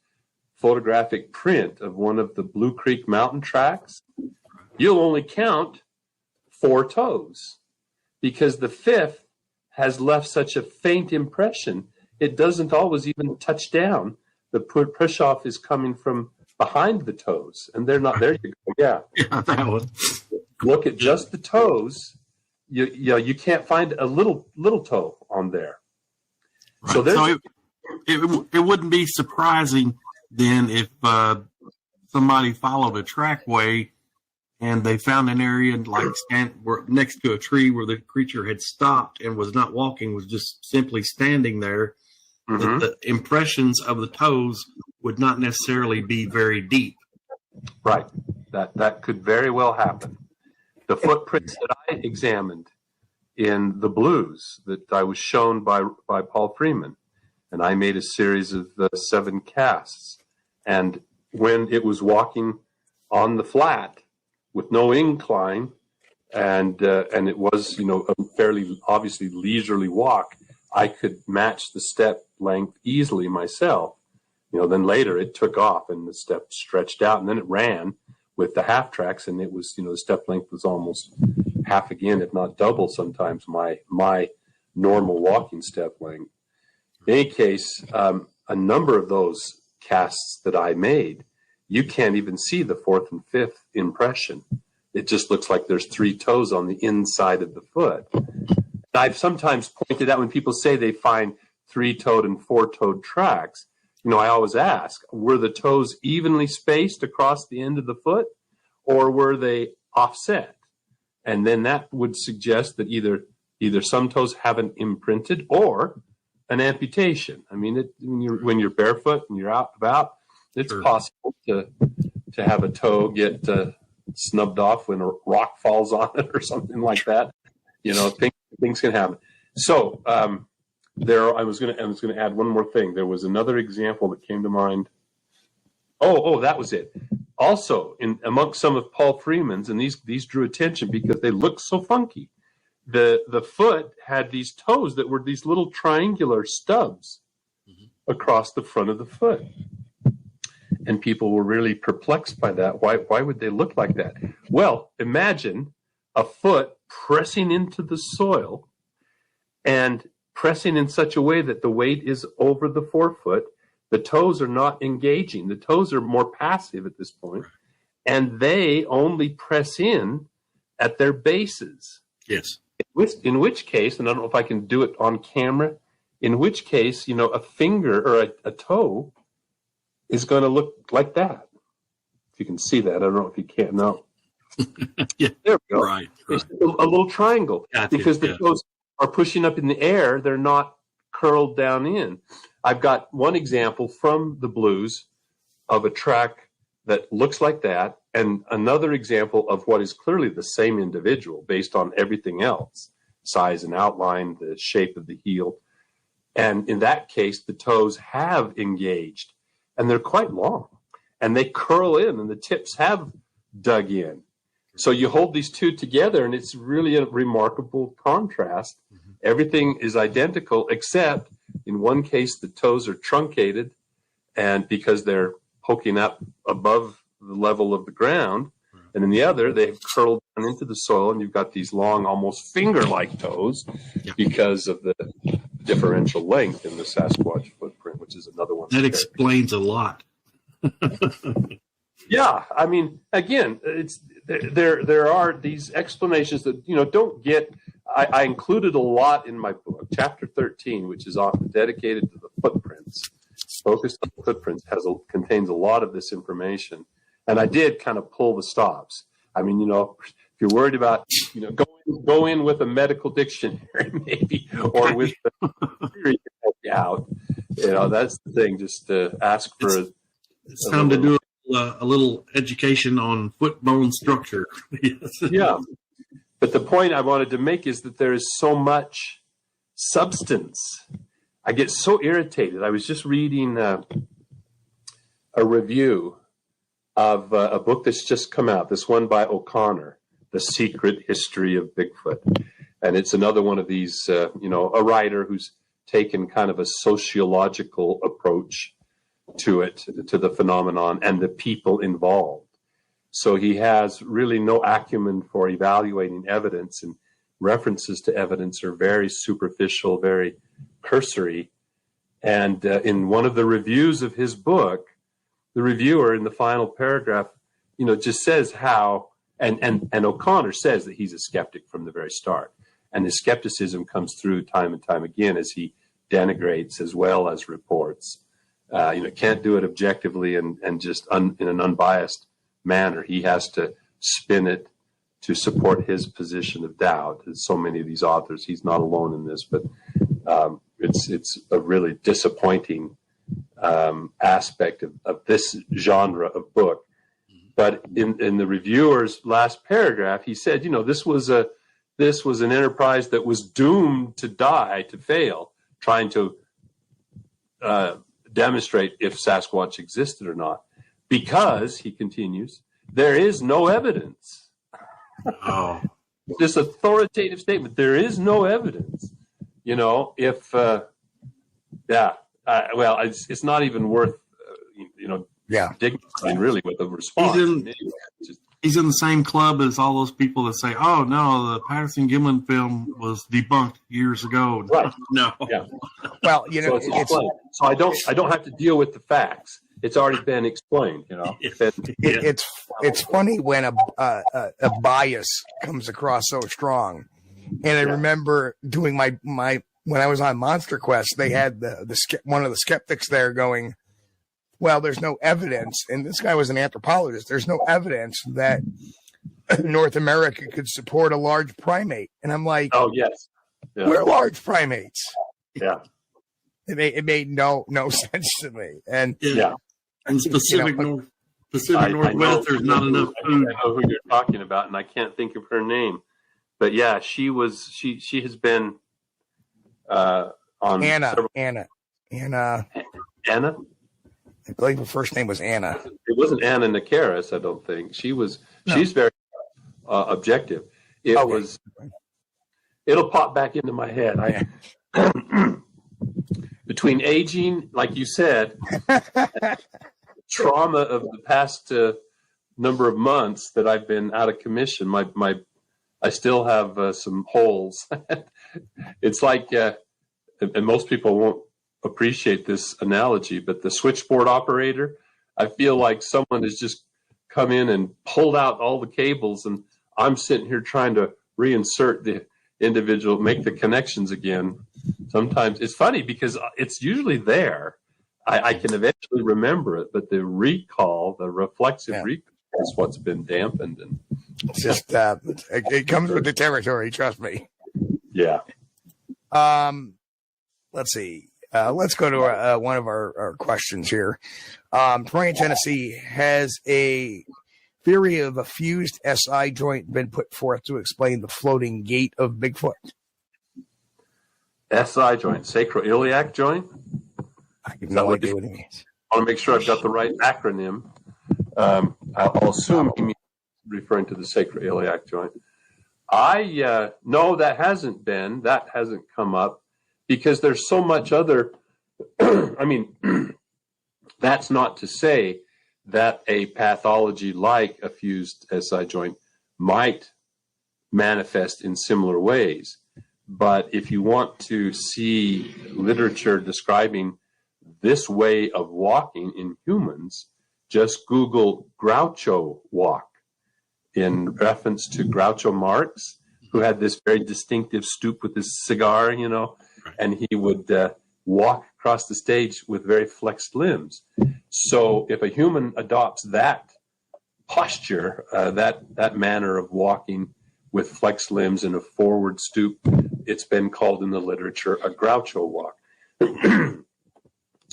photographic print of one of the Blue Creek mountain tracks, you'll only count 4 toes because the 5th has left such a faint impression, it doesn't always even touch down. The push-off is coming from behind the toes, and they're not there. You go. Yeah,
that one.
Look at just the toes. You can't find a little toe on there.
Right.
So
it wouldn't be surprising then if somebody followed a trackway and they found an area like next to a tree where the creature had stopped and was not walking, was just simply standing there.
Mm-hmm.
The impressions of the toes would not necessarily be very deep.
Right. That could very well happen. The footprints that I examined in the blues that I was shown by Paul Freeman, and I made a series of 7 casts. And when it was walking on the flat with no incline, and it was a fairly obviously leisurely walk, I could match the step length easily myself. Then later it took off and the step stretched out, and then it ran with the half tracks, and it was the step length was almost half again, if not double sometimes my normal walking step length. In any case, a number of those casts that I made, you can't even see the 4th and 5th impression. It just looks like there's 3 toes on the inside of the foot. And I've sometimes pointed out when people say they find 3-toed and 4-toed tracks, I always ask, were the toes evenly spaced across the end of the foot, or were they offset? And then that would suggest that either some toes haven't imprinted or an amputation. I mean, when you're barefoot and you're out about, it's possible to have a toe get snubbed off when a rock falls on it or something like that. Things can happen. So I was going to add one more thing. There was another example that came to mind. Oh, that was it. Also, amongst some of Paul Freeman's, and these drew attention because they looked so funky. The foot had these toes that were these little triangular stubs across the front of the foot. And people were really perplexed by that. Why would they look like that? Well, imagine a foot pressing into the soil and pressing in such a way that the weight is over the forefoot. The toes are not engaging. The toes are more passive at this point, and they only press in at their bases.
Yes.
In which case, and I don't know if I can do it on camera, in which case, a finger or a toe is going to look like that. If you can see that. I don't know if you can. No.
Yeah.
There we go.
Right.
It's a little triangle because the toes are pushing up in the air. They're not curled down in. I've got one example from the blues of a track that looks like that, and another example of what is clearly the same individual based on everything else, size and outline, the shape of the heel. And in that case, the toes have engaged, and they're quite long, and they curl in, and the tips have dug in. So you hold these two together, and it's really a remarkable contrast. Mm-hmm. Everything is identical, except in one case, the toes are truncated, and because they're poking up above the level of the ground, and in the other, they've curled down into the soil, and you've got these long, almost finger-like toes because of the differential length in the Sasquatch footprint, which is another one.
That explains a lot.
Yeah, I mean, again, it's there are these explanations that don't get. I included a lot in my book, chapter 13, which is dedicated to the footprints. Focused on the footprints contains a lot of this information, and I did kind of pull the stops. I mean, if you're worried about go in with a medical dictionary maybe, or with the theory to help you out. That's the thing. Just ask for.
It's time to do a little education on foot bone structure. Yes. Yeah.
But the point I wanted to make is that there is so much substance. I get so irritated. I was just reading a review of a book that's just come out, this one by O'Connor, The Secret History of Bigfoot. And it's another one of these, a writer who's taken kind of a sociological approach to the phenomenon and the people involved. So he has really no acumen for evaluating evidence, and references to evidence are very superficial, very cursory. And in one of the reviews of his book, the reviewer in the final paragraph, just says how, and O'Connor says that he's a skeptic from the very start. And his skepticism comes through time and time again as he denigrates as well as reports. Can't do it objectively and just in an unbiased manner. He has to spin it to support his position of doubt. As so many of these authors, he's not alone in this, but it's a really disappointing aspect of this genre of book. But in the reviewer's last paragraph, he said, this was an enterprise that was doomed to die, to fail, trying to demonstrate if Sasquatch existed or not, because, he continues, there is no evidence.
Oh.
This authoritative statement, there is no evidence. It's not even worth, dignifying really with a response.
He's in the same club as all those people that say, "Oh no, the Patterson Gimlin film was debunked years ago."
Right?
No.
Yeah.
Well,
so I don't have to deal with the facts. It's already been explained.
It's funny when a bias comes across so strong. And I remember doing my when I was on Monster Quest, they had one of the skeptics there going, well, there's no evidence, and this guy was an anthropologist, there's no evidence that North America could support a large primate. And I'm like,
oh, yes. Yeah.
We're large primates.
Yeah.
It made no sense to me. And
and Pacific Northwest, there's not enough food.
I know who you're talking about, and I can't think of her name. But yeah, she has been on
Anna.
Anna?
I believe her first name was Anna.
It wasn't Anna Nakaris, I don't think. She's very objective. It'll pop back into my head. Between aging, like you said, trauma of the past number of months that I've been out of commission, I still have some holes. It's like, and most people won't appreciate this analogy, but the switchboard operator, I feel like someone has just come in and pulled out all the cables, and I'm sitting here trying to reinsert the individual, make the connections again. Sometimes it's funny because it's usually there. I can eventually remember it, but the reflexive recall is what's been dampened. And
It's just it comes with the territory. Trust me.
Yeah.
Let's see. Let's go to one of our questions here. Troy in Tennessee, has a theory of a fused SI joint been put forth to explain the floating gait of Bigfoot?
SI joint, sacroiliac joint.
I have no idea what it means.
I want to make sure I've got the right acronym. I'll assume he means referring to the sacroiliac joint. No, that hasn't come up because there's so much other. I mean, that's not to say that a pathology like a fused SI joint might manifest in similar ways. But if you want to see literature describing this way of walking in humans, just Google Groucho walk in reference to Groucho Marx, who had this very distinctive stoop with his cigar, and he would walk across the stage with very flexed limbs. So if a human adopts that posture, that manner of walking with flexed limbs and a forward stoop, it's been called in the literature a Groucho walk.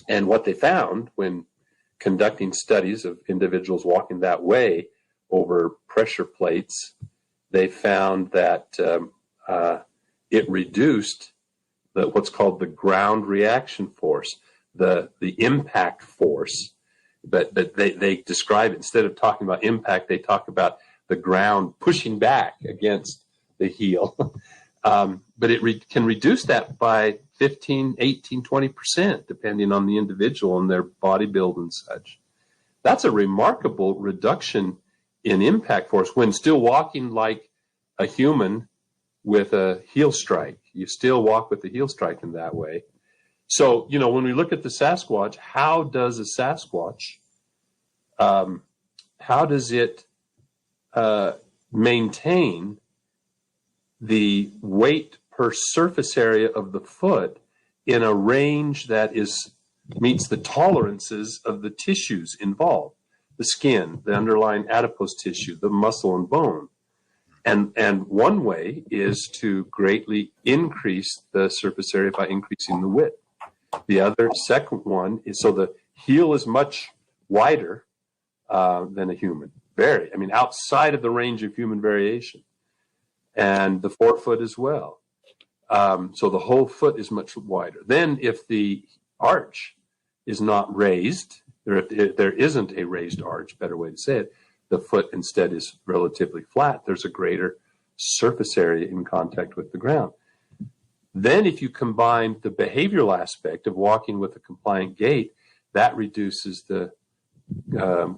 And what they found when conducting studies of individuals walking that way over pressure plates, they found that it reduced what's called the ground reaction force, the impact force. But they describe it, instead of talking about impact, they talk about the ground pushing back against the heel. But it can reduce that by 15, 18, 20%, depending on the individual and their body build and such. That's a remarkable reduction in impact force when still walking like a human with a heel strike. You still walk with the heel strike in that way. So, when we look at the Sasquatch, how does a Sasquatch, how does it maintain the weight per surface area of the foot in a range that meets the tolerances of the tissues involved, the skin, the underlying adipose tissue, the muscle and bone. And one way is to greatly increase the surface area by increasing the width. The second one is so the heel is much wider than a human. Outside of the range of human variation. And the forefoot as well. So the whole foot is much wider. Then if the arch is not raised, there isn't a raised arch, better way to say it, the foot instead is relatively flat. There's a greater surface area in contact with the ground. Then if you combine the behavioral aspect of walking with a compliant gait, that reduces the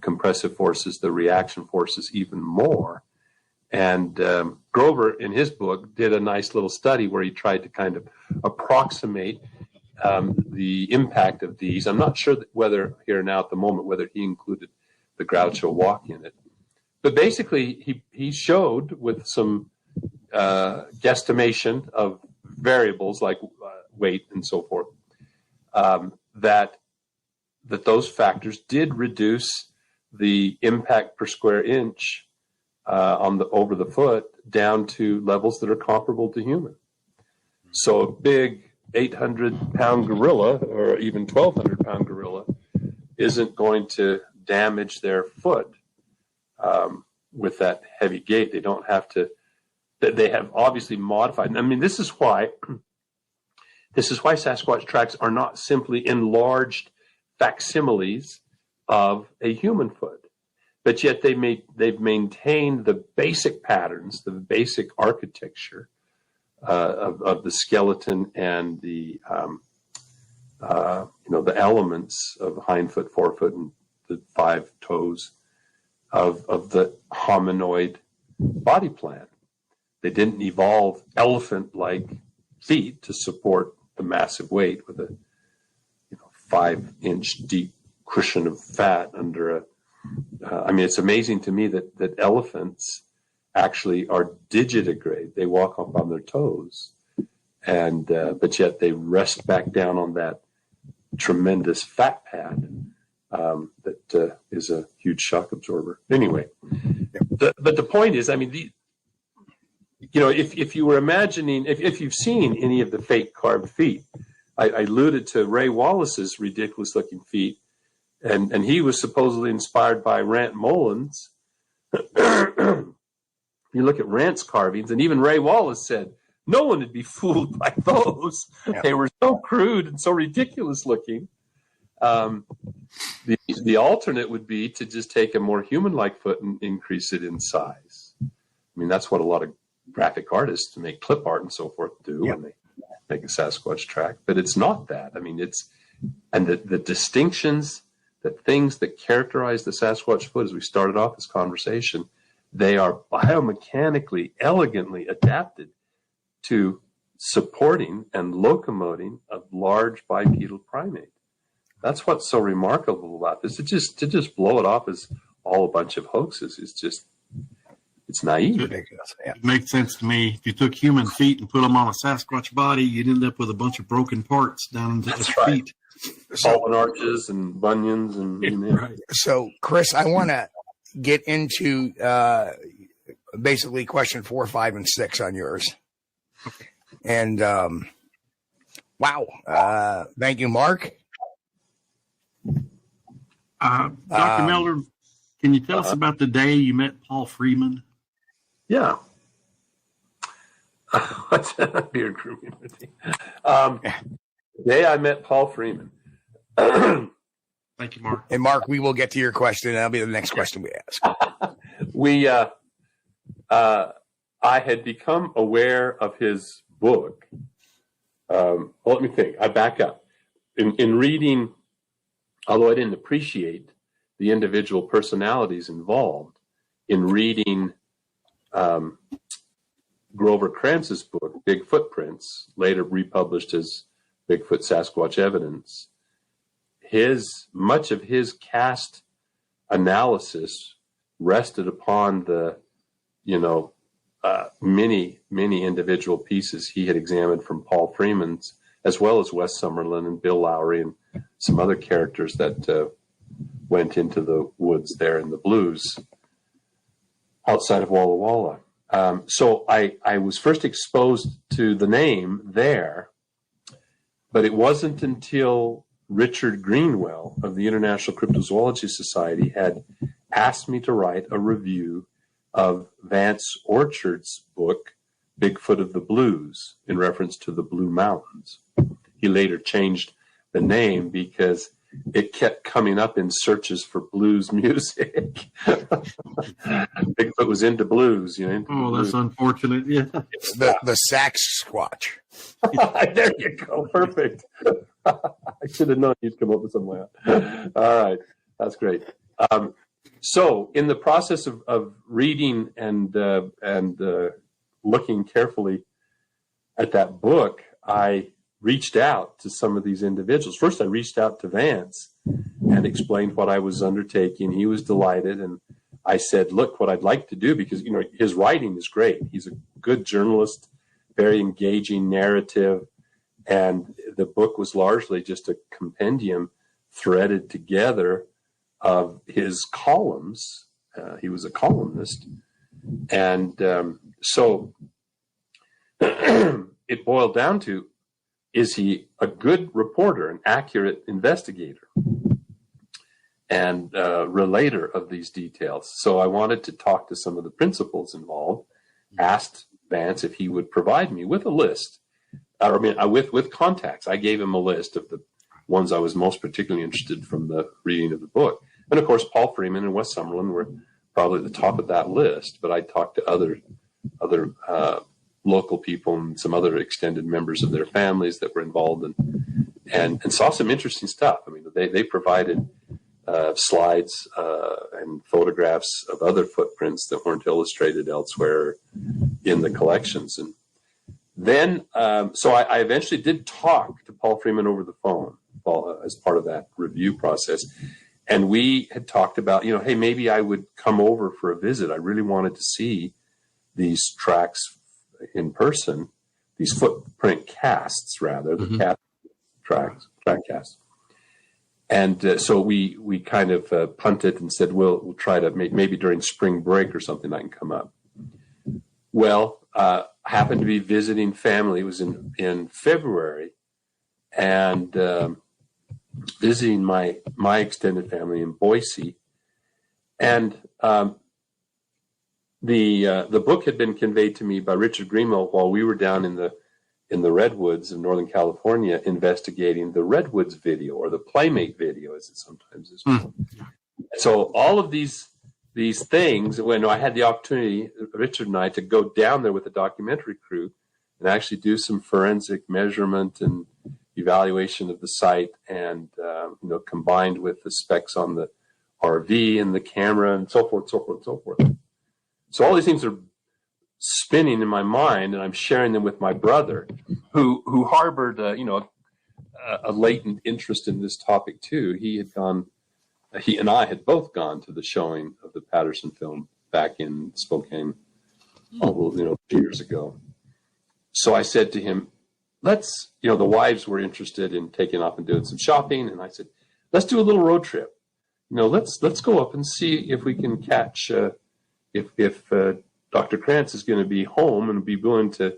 compressive forces, the reaction forces even more. And Grover, in his book, did a nice little study where he tried to kind of approximate the impact of these. I'm not sure whether here now at the moment, whether he included the Groucho walk in it. But basically, he showed with some guesstimation of variables like weight and so forth, that those factors did reduce the impact per square inch over the foot down to levels that are comparable to human. So a big 800-pound gorilla or even 1,200-pound gorilla isn't going to damage their foot with that heavy gait. They don't have to. They have obviously modified. This is why Sasquatch tracks are not simply enlarged facsimiles of a human foot, but yet they've maintained the basic patterns, the basic architecture of the skeleton and the elements of hindfoot, forefoot, and the 5 toes of the hominoid body plan. They didn't evolve elephant-like feet to support the massive weight with a 5-inch deep cushion of fat under a. It's amazing to me that elephants actually are digitigrade. They walk up on their toes, and but yet they rest back down on that tremendous fat pad that is a huge shock absorber. Anyway, But the point is, I mean, if you were imagining, if you've seen any of the fake carved feet, I alluded to Ray Wallace's ridiculous looking feet, and he was supposedly inspired by Rant Mullins. You look at Rant's carvings, and even Ray Wallace said no one would be fooled by those. Yeah. They were so crude and so ridiculous looking. The alternate would be to just take a more human-like foot and increase it in size. I mean, that's what a lot of graphic artists to make clip art and so forth do when they make a Sasquatch track. But it's not that. I mean, the distinctions, the things that characterize the Sasquatch foot as we started off this conversation, they are biomechanically, elegantly adapted to supporting and locomoting a large bipedal primate. That's what's so remarkable about this. To just blow it off as all a bunch of hoaxes is just, it's naive.
Ridiculous. Yeah.
It makes sense to me. If you took human feet and put them on a Sasquatch body, you'd end up with a bunch of broken parts down into the feet.
Fallen arches and bunions and
right.
So, Chris, I want to get into basically question 4, 5, and 6 on yours. And wow, thank you, Mark.
Dr. Meldrum, can you tell us about the day you met Paul Freeman?
Yeah. What's that beard grooming routine? The day I met Paul Freeman.
Thank you, Mark.
And Mark, we will get to your question. That'll be the next question we ask.
I had become aware of his book. Well, let me think. I back up. In reading, although I didn't appreciate the individual personalities involved, in reading Grover Kranz's book, Big Footprints, later republished as Bigfoot Sasquatch Evidence, much of his cast analysis rested upon the, many individual pieces he had examined from Paul Freeman's, as well as Wes Summerlin and Bill Lowry and some other characters that went into the woods there in the Blues outside of Walla Walla. So I was first exposed to the name there, but it wasn't until Richard Greenwell of the International Cryptozoology Society had asked me to write a review of Vance Orchard's book, Bigfoot of the Blues, in reference to the Blue Mountains. He later changed the name because it kept coming up in searches for blues music. Bigfoot was into blues, into
that's unfortunate. Yeah.
The Sasquatch.
There you go. Perfect. I should have known you'd come up with something like that. All right. That's great. So in the process of reading and looking carefully at that book, I reached out to some of these individuals. First, I reached out to Vance and explained what I was undertaking. He was delighted. And I said, look, what I'd like to do, because, his writing is great. He's a good journalist, very engaging narrative. And the book was largely just a compendium threaded together of his columns. He was a columnist. And so it boiled down to, is he a good reporter, an accurate investigator, and relater of these details? So I wanted to talk to some of the principals involved, asked Vance if he would provide me with a list, with contacts. I gave him a list of the ones I was most particularly interested from the reading of the book. And of course, Paul Freeman and Wes Summerlin were probably at the top of that list, but I talked to other local people and some other extended members of their families that were involved and saw some interesting stuff. I mean, they provided slides and photographs of other footprints that weren't illustrated elsewhere in the collections. And then, so I eventually did talk to Paul Freeman over the phone as part of that review process. And we had talked about, hey, maybe I would come over for a visit. I really wanted to see these tracks in person, these footprint casts, rather, the track casts. And so we kind of punted and said, we'll try to maybe during spring break or something I can come up. Well, I happened to be visiting family. It was in February, and visiting my extended family in Boise. And the book had been conveyed to me by Richard Greenwell while we were down in the redwoods of Northern California investigating the redwoods video, or the Primate video as it sometimes is called. So all of these things, when I had the opportunity, Richard and I, to go down there with the documentary crew and actually do some forensic measurement and evaluation of the site, and combined with the specs on the RV and the camera and so forth. So all these things are spinning in my mind, and I'm sharing them with my brother, who harbored a latent interest in this topic too. He and I had both gone to the showing of the Patterson film back in Spokane, a few years ago. So I said to him, let's, the wives were interested in taking off and doing some shopping. And I said, let's do a little road trip. Let's go up and see if we can catch, if Dr. Krantz is going to be home and be willing to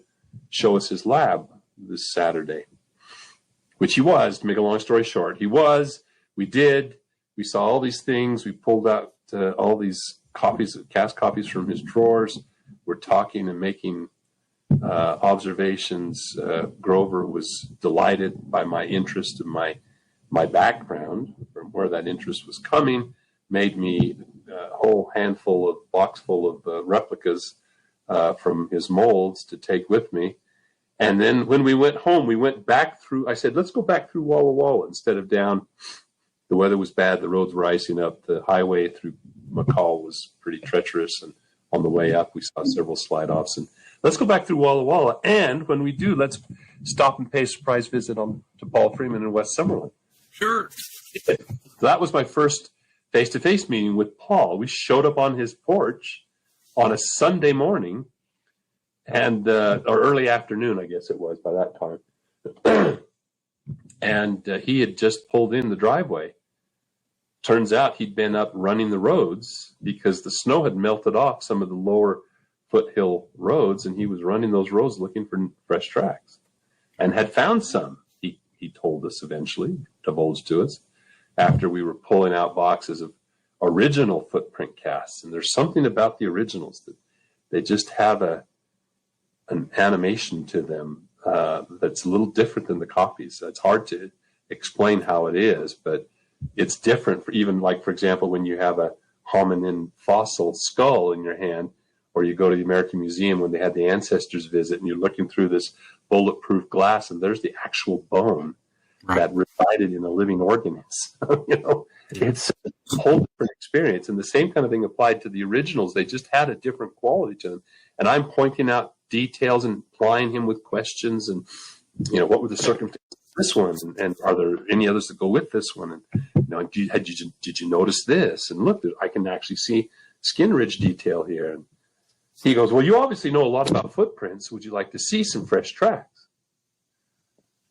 show us his lab this Saturday, which he was, to make a long story short. He was, we did, we saw all these things. We pulled out all these cast copies from his drawers. We're talking and making observations. Grover was delighted by my interest and my background, from where that interest was coming, made me a whole box full of replicas from his molds to take with me. And then when we went home, we went back through, I said, let's go back through Walla Walla instead of down. The weather was bad. The roads were icing up. The highway through McCall was pretty treacherous. And on the way up, we saw several slide offs. And let's go back through Walla Walla. And when we do, let's stop and pay a surprise visit to Paul Freeman in West Summerlin.
Sure.
That was my first face-to-face meeting with Paul. We showed up on his porch on a Sunday morning, and or early afternoon, I guess it was by that time. And he had just pulled in the driveway. Turns out he'd been up running the roads because the snow had melted off some of the lower foothill roads, and he was running those roads looking for fresh tracks, and had found some. He told us eventually, divulged to us, after we were pulling out boxes of original footprint casts. And there's something about the originals that they just have an animation to them that's a little different than the copies. It's hard to explain how it is, but it's different for even, like, for example, when you have a hominin fossil skull in your hand, or you go to the American Museum when they had the ancestors visit and you're looking through this bulletproof glass and there's the actual bone that resided in a living organism. It's a whole different experience. And the same kind of thing applied to the originals. They just had a different quality to them. And I'm pointing out details and plying him with questions and, what were the circumstances of this one? And are there any others that go with this one? And, did you notice this? And look, I can actually see skin ridge detail here. And he goes, well, you obviously know a lot about footprints. Would you like to see some fresh tracks?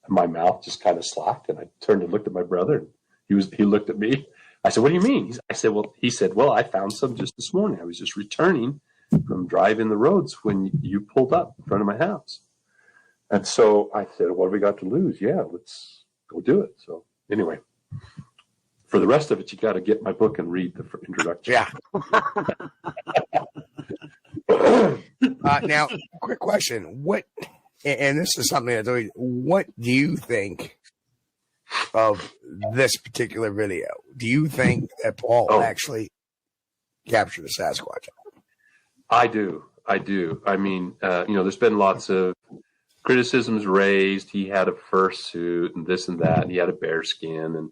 And my mouth just kind of slacked, and I turned and looked at my brother. And he looked at me. I said, what do you mean? He said, well, I found some just this morning. I was just returning from driving the roads when you pulled up in front of my house. And so I said, what have we got to lose? Yeah, let's go do it. So anyway, for the rest of it, you got to get my book and read the introduction.
Yeah. Now, quick question. And this is something what do you think of this particular video? Do you think that Paul actually captured a Sasquatch?
I do. I mean, there's been lots of criticisms raised. He had a fursuit and this and that. And he had a bear skin. And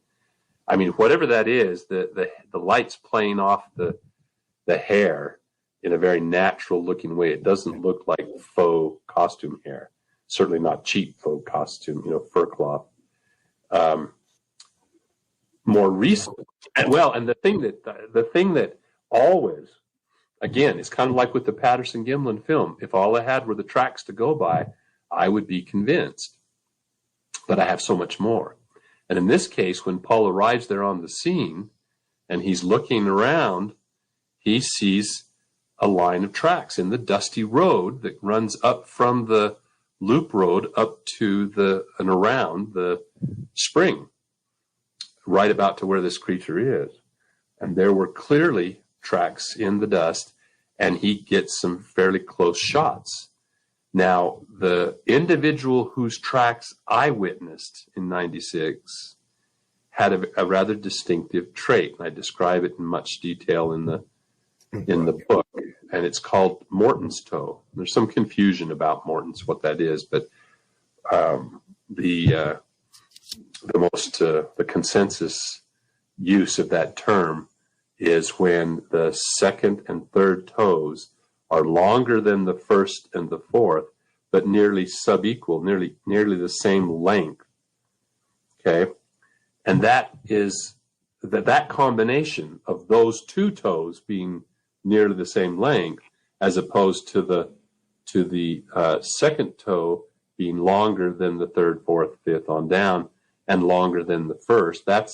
I mean, whatever that is, the light's playing off the hair in a very natural looking way. It doesn't look like faux costume hair. Certainly not cheap faux costume, fur cloth. More recent, and the thing that always, again, it's kind of like with the Patterson Gimlin film. If all I had were the tracks to go by, I would be convinced. But I have so much more. And in this case, when Paul arrives there on the scene and he's looking around, he sees a line of tracks in the dusty road that runs up from the loop road up to and around the spring, right about to where this creature is. And there were clearly tracks in the dust, and he gets some fairly close shots. Now, the individual whose tracks I witnessed in 96 had a rather distinctive trait. I describe it in much detail in the book, and it's called Morton's toe. There's some confusion about Morton's, what that is, but the consensus use of that term is when the second and third toes are longer than the first and the fourth, but nearly subequal, nearly the same length. Okay, and that is that combination of those two toes being nearly the same length, as opposed to the second toe being longer than the third, fourth, fifth on down, and longer than the first. That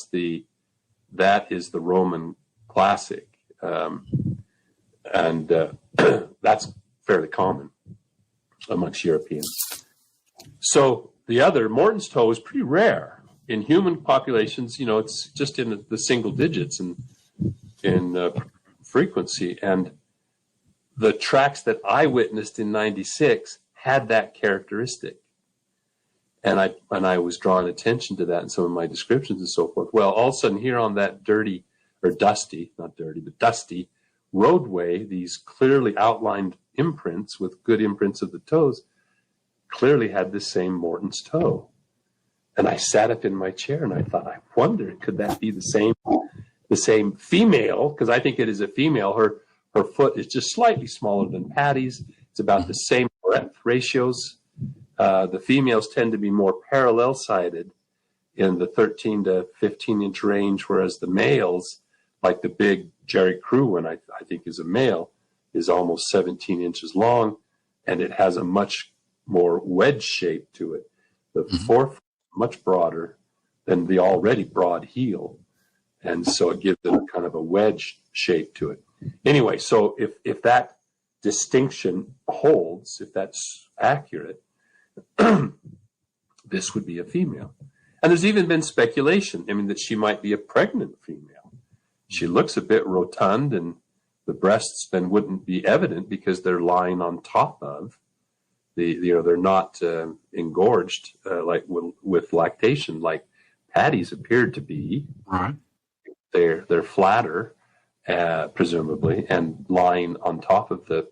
is the Roman classic, and that's fairly common amongst Europeans. So the other, Morton's toe, is pretty rare in human populations. You know, it's just in the single digits in frequency, and the tracks that I witnessed in 96 had that characteristic. And I was drawing attention to that in some of my descriptions and so forth. Well, all of a sudden here on that dusty roadway, these clearly outlined imprints with good imprints of the toes clearly had the same Morton's toe. And I sat up in my chair and I thought, I wonder, could that be the same female? Because I think it is a female. Her foot is just slightly smaller than Patty's. It's about the same breadth ratios. The females tend to be more parallel-sided in the 13 to 15-inch range, whereas the males, like the big Jerry Crew one, I think is a male, is almost 17 inches long, and it has a much more wedge shape to it. The forefoot is much broader than the already broad heel, and so it gives it a kind of a wedge shape to it. Anyway, so if that distinction holds, if that's accurate, this would be a female. And there's even been speculation, that she might be a pregnant female. She looks a bit rotund, and the breasts then wouldn't be evident because they're lying on top of they're not engorged like with lactation like Patty's appeared to be.
Right.
They're flatter, presumably, and lying on top of the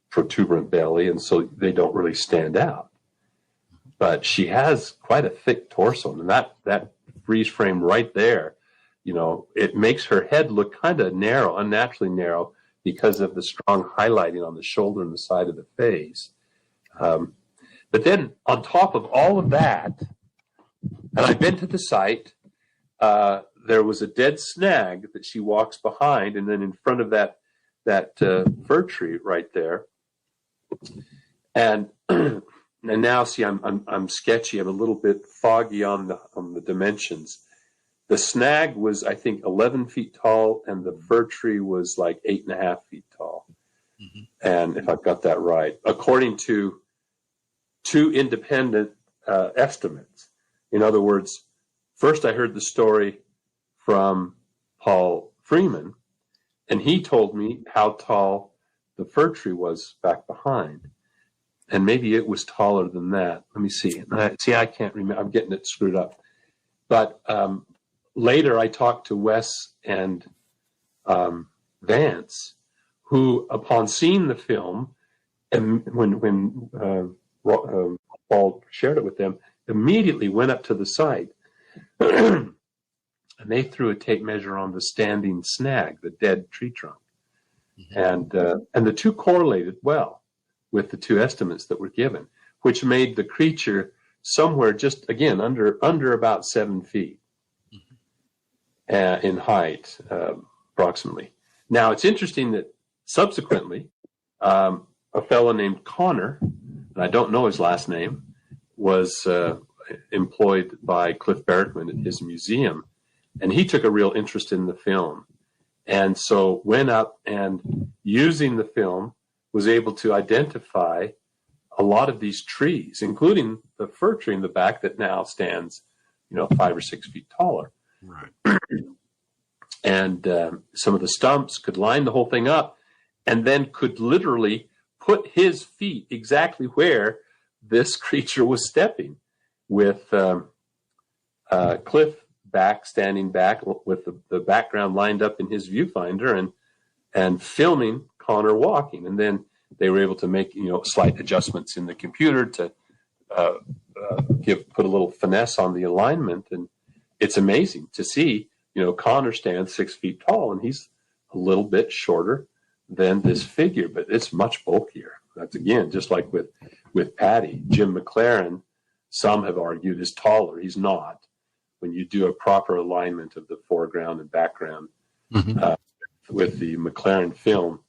protuberant belly, and so they don't really stand out. But she has quite a thick torso, and that freeze frame right there, it makes her head look kind of narrow, unnaturally narrow, because of the strong highlighting on the shoulder and the side of the face. But then on top of all of that, and I've been to the site, there was a dead snag that she walks behind, and then in front of that fir tree right there. And now, see, I'm sketchy. I'm a little bit foggy on the dimensions. The snag was, I think, 11 feet tall, and the fir tree was like 8.5 feet tall. Mm-hmm. And if I've got that right, according to two independent estimates. In other words, first I heard the story from Paul Freeman, and he told me how tall the fir tree was back behind. And maybe it was taller than that. Let me see. I can't remember. I'm getting it screwed up. But later I talked to Wes and Vance, who, upon seeing the film, and when Paul shared it with them, immediately went up to the site. And they threw a tape measure on the standing snag, the dead tree trunk. Mm-hmm. And the two correlated well with the two estimates that were given, which made the creature somewhere just, again, under about 7 feet in height, approximately. Now, it's interesting that subsequently, a fellow named Connor, and I don't know his last name, was employed by Cliff Barrettman at his museum, and he took a real interest in the film, and so went up and using the film was able to identify a lot of these trees, including the fir tree in the back that now stands, 5 or 6 feet taller.
Right.
And some of the stumps could line the whole thing up, and then could literally put his feet exactly where this creature was stepping, with Cliff standing back with the background lined up in his viewfinder and filming Connor walking. And then they were able to make, slight adjustments in the computer to put a little finesse on the alignment. And it's amazing to see, Connor stands 6 feet tall, and he's a little bit shorter than this figure, but it's much bulkier. That's, again, just like with Patty. Jim McLaren, some have argued, is taller. He's not. When you do a proper alignment of the foreground and background with the McLaren film,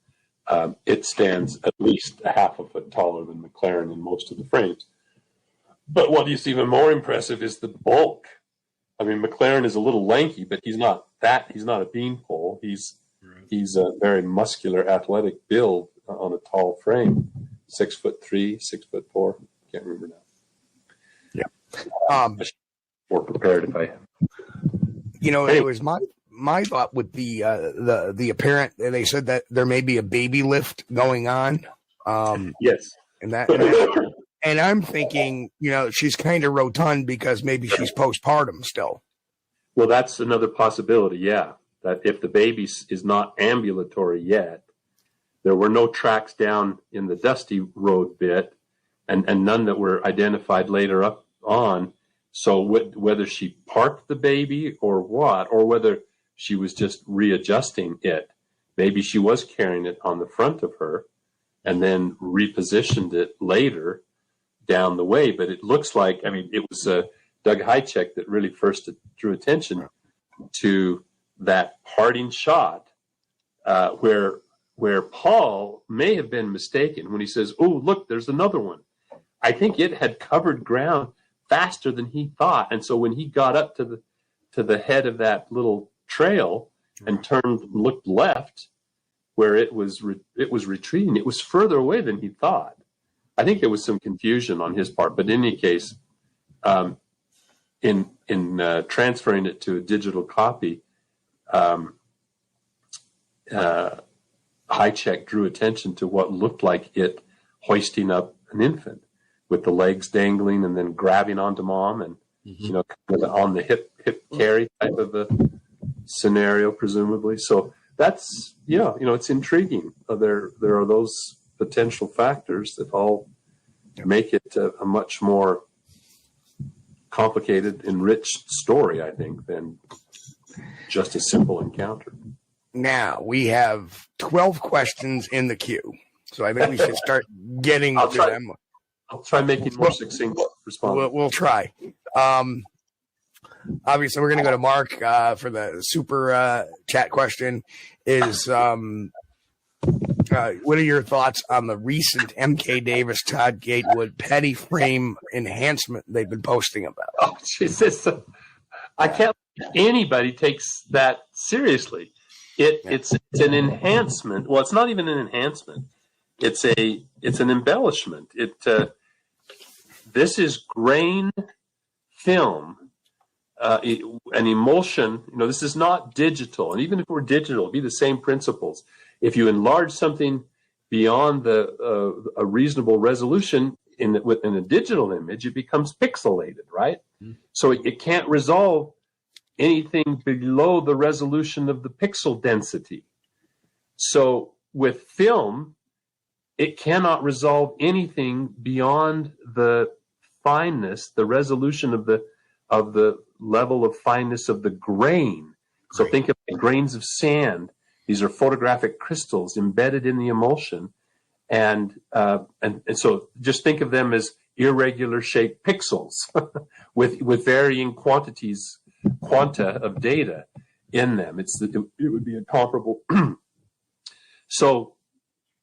it stands at least a half a foot taller than McLaren in most of the frames. But what is even more impressive is the bulk. I mean, McLaren is a little lanky, but he's not a beanpole. He's a very muscular, athletic build on a tall frame. 6'3", 6'4". Can't remember now.
Yeah.
More prepared if I.
It was my thought with the apparent. They said that there may be a baby lift going on.
Yes.
And I'm thinking, she's kind of rotund because maybe she's postpartum still.
Well, that's another possibility. Yeah, that if the baby is not ambulatory yet, there were no tracks down in the dusty road bit, and none that were identified later up on. So whether she parked the baby or what, or whether she was just readjusting it, maybe she was carrying it on the front of her and then repositioned it later down the way. But it looks like, it was Doug Hychek that really first drew attention to that parting shot where Paul may have been mistaken when he says, "Oh, look, there's another one." I think it had covered ground faster than he thought, and so when he got up to the head of that little trail and turned and looked left, where it was retreating, it was further away than he thought. I think there was some confusion on his part, but in any case, in transferring it to a digital copy, Hychek drew attention to what looked like it hoisting up an infant with the legs dangling and then grabbing onto mom and kind of on the hip carry type of a scenario, presumably. So that's it's intriguing. There are those potential factors that all make it a much more complicated, enriched story, I think, than just a simple encounter.
Now we have 12 questions in the queue, so I think we should start getting to them.
I'll try making more succinct responses.
We'll try. Obviously, we're going to go to Mark for the super chat question. Is what are your thoughts on the recent MK Davis, Todd Gatewood petty frame enhancement they've been posting about?
Oh, Jesus. I can't believe anybody takes that seriously. It's an enhancement. Well, it's not even an enhancement. It's an embellishment. This is grain film, an emulsion. This is not digital. And even if we're digital, it'd be the same principles. If you enlarge something beyond a reasonable resolution within a digital image, it becomes pixelated, right? Mm-hmm. So it can't resolve anything below the resolution of the pixel density. So with film, it cannot resolve anything beyond the fineness, the resolution of the level of fineness of the grain. So think of the grains of sand. These are photographic crystals embedded in the emulsion, and so just think of them as irregular shaped pixels with varying quanta of data in them. It would be a comparable. So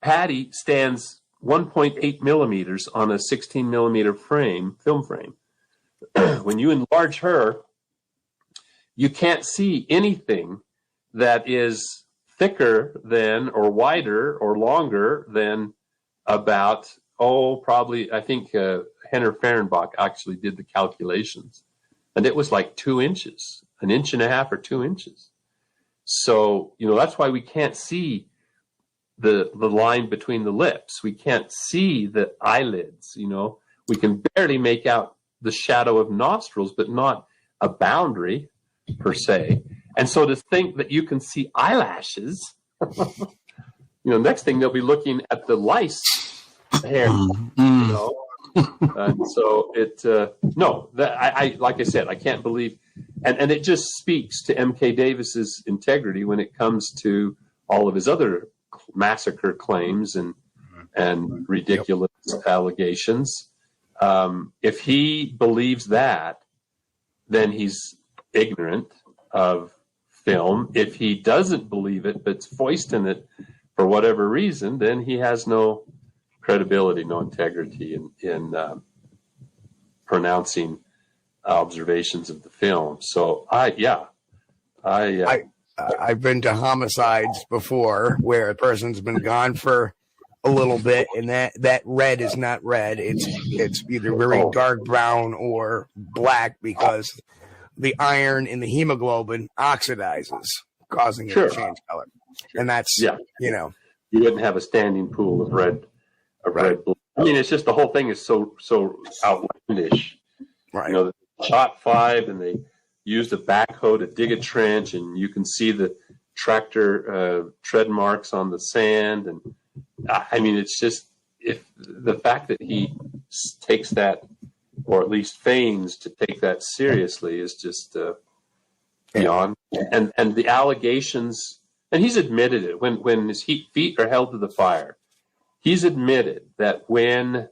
Patty stands 1.8 millimeters on a 16 millimeter film frame. when you enlarge her, you can't see anything that is thicker than or wider or longer than about, probably, I think Henner Fehrenbach actually did the calculations. And it was like 2 inches, 1.5 inches or 2 inches. So, that's why we can't see the line between the lips. We can't see the eyelids, We can barely make out the shadow of nostrils, but not a boundary per se. And so to think that you can see eyelashes, next thing they'll be looking at the lice hair, And so like I said, I can't believe, and it just speaks to M.K. Davis's integrity when it comes to all of his other massacre claims and ridiculous allegations. If he believes that, then he's ignorant of film. If he doesn't believe it, but's foisting it for whatever reason, then he has no credibility, no integrity in pronouncing observations of the film. So I've
been to homicides before where a person's been gone for a little bit, and that red is not red. It's either very dark brown or black because the iron in the hemoglobin oxidizes, causing it to change color. And that's you
wouldn't have a standing pool of red blood. I mean, it's just the whole thing is so outlandish.
Right.
They shot 5 and they used a backhoe to dig a trench, and you can see the tractor tread marks on the sand. And I mean, it's just, if the fact that he takes that, or at least feigns to take that seriously, is just beyond. And the allegations, and he's admitted it when his feet are held to the fire. He's admitted that when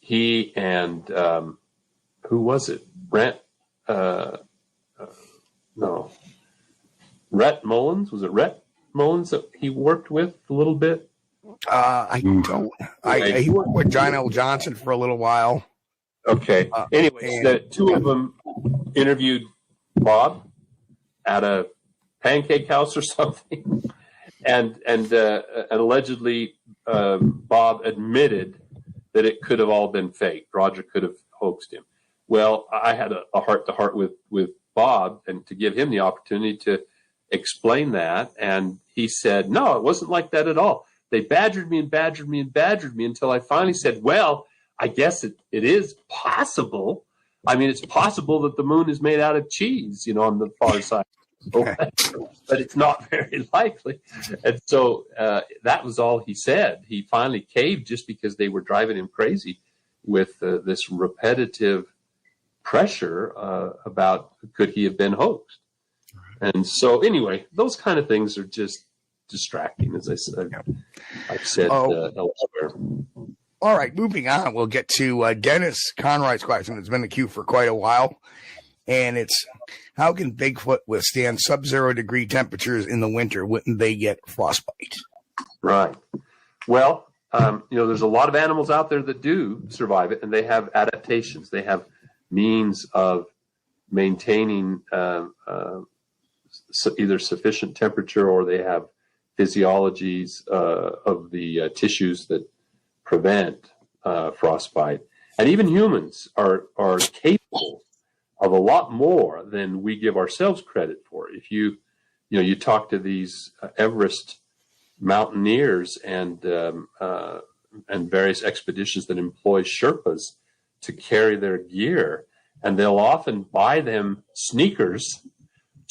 he and who was it? Rhett Mullins? Was it Rhett Mullins that he worked with a little bit?
He worked with John L. Johnson for a little while.
Okay. Anyways, the two of them interviewed Bob at a pancake house or something. And allegedly, Bob admitted that it could have all been fake. Roger could have hoaxed him. Well, I had a heart-to-heart with Bob, and to give him the opportunity to explain that. And he said, no, it wasn't like that at all. They badgered me and badgered me and badgered me until I finally said, well, I guess it is possible. I mean, it's possible that the moon is made out of cheese, on the far side. But it's not very likely. And so that was all he said. He finally caved just because they were driving him crazy with this repetitive pressure about could he have been hoaxed. And so anyway, those kind of things are just distracting, as I've said elsewhere.
All right, moving on, we'll get to Dennis Conroy's question. It's been in the queue for quite a while. And it's, how can Bigfoot withstand sub-0 degree temperatures in the winter? Wouldn't they get frostbite?
Right. Well, there's a lot of animals out there that do survive it, and they have adaptations. They have means of maintaining either sufficient temperature, or they have physiologies of the tissues that prevent frostbite. And even humans are capable of a lot more than we give ourselves credit for. If you talk to these Everest mountaineers and various expeditions that employ Sherpas to carry their gear, and they'll often buy them sneakers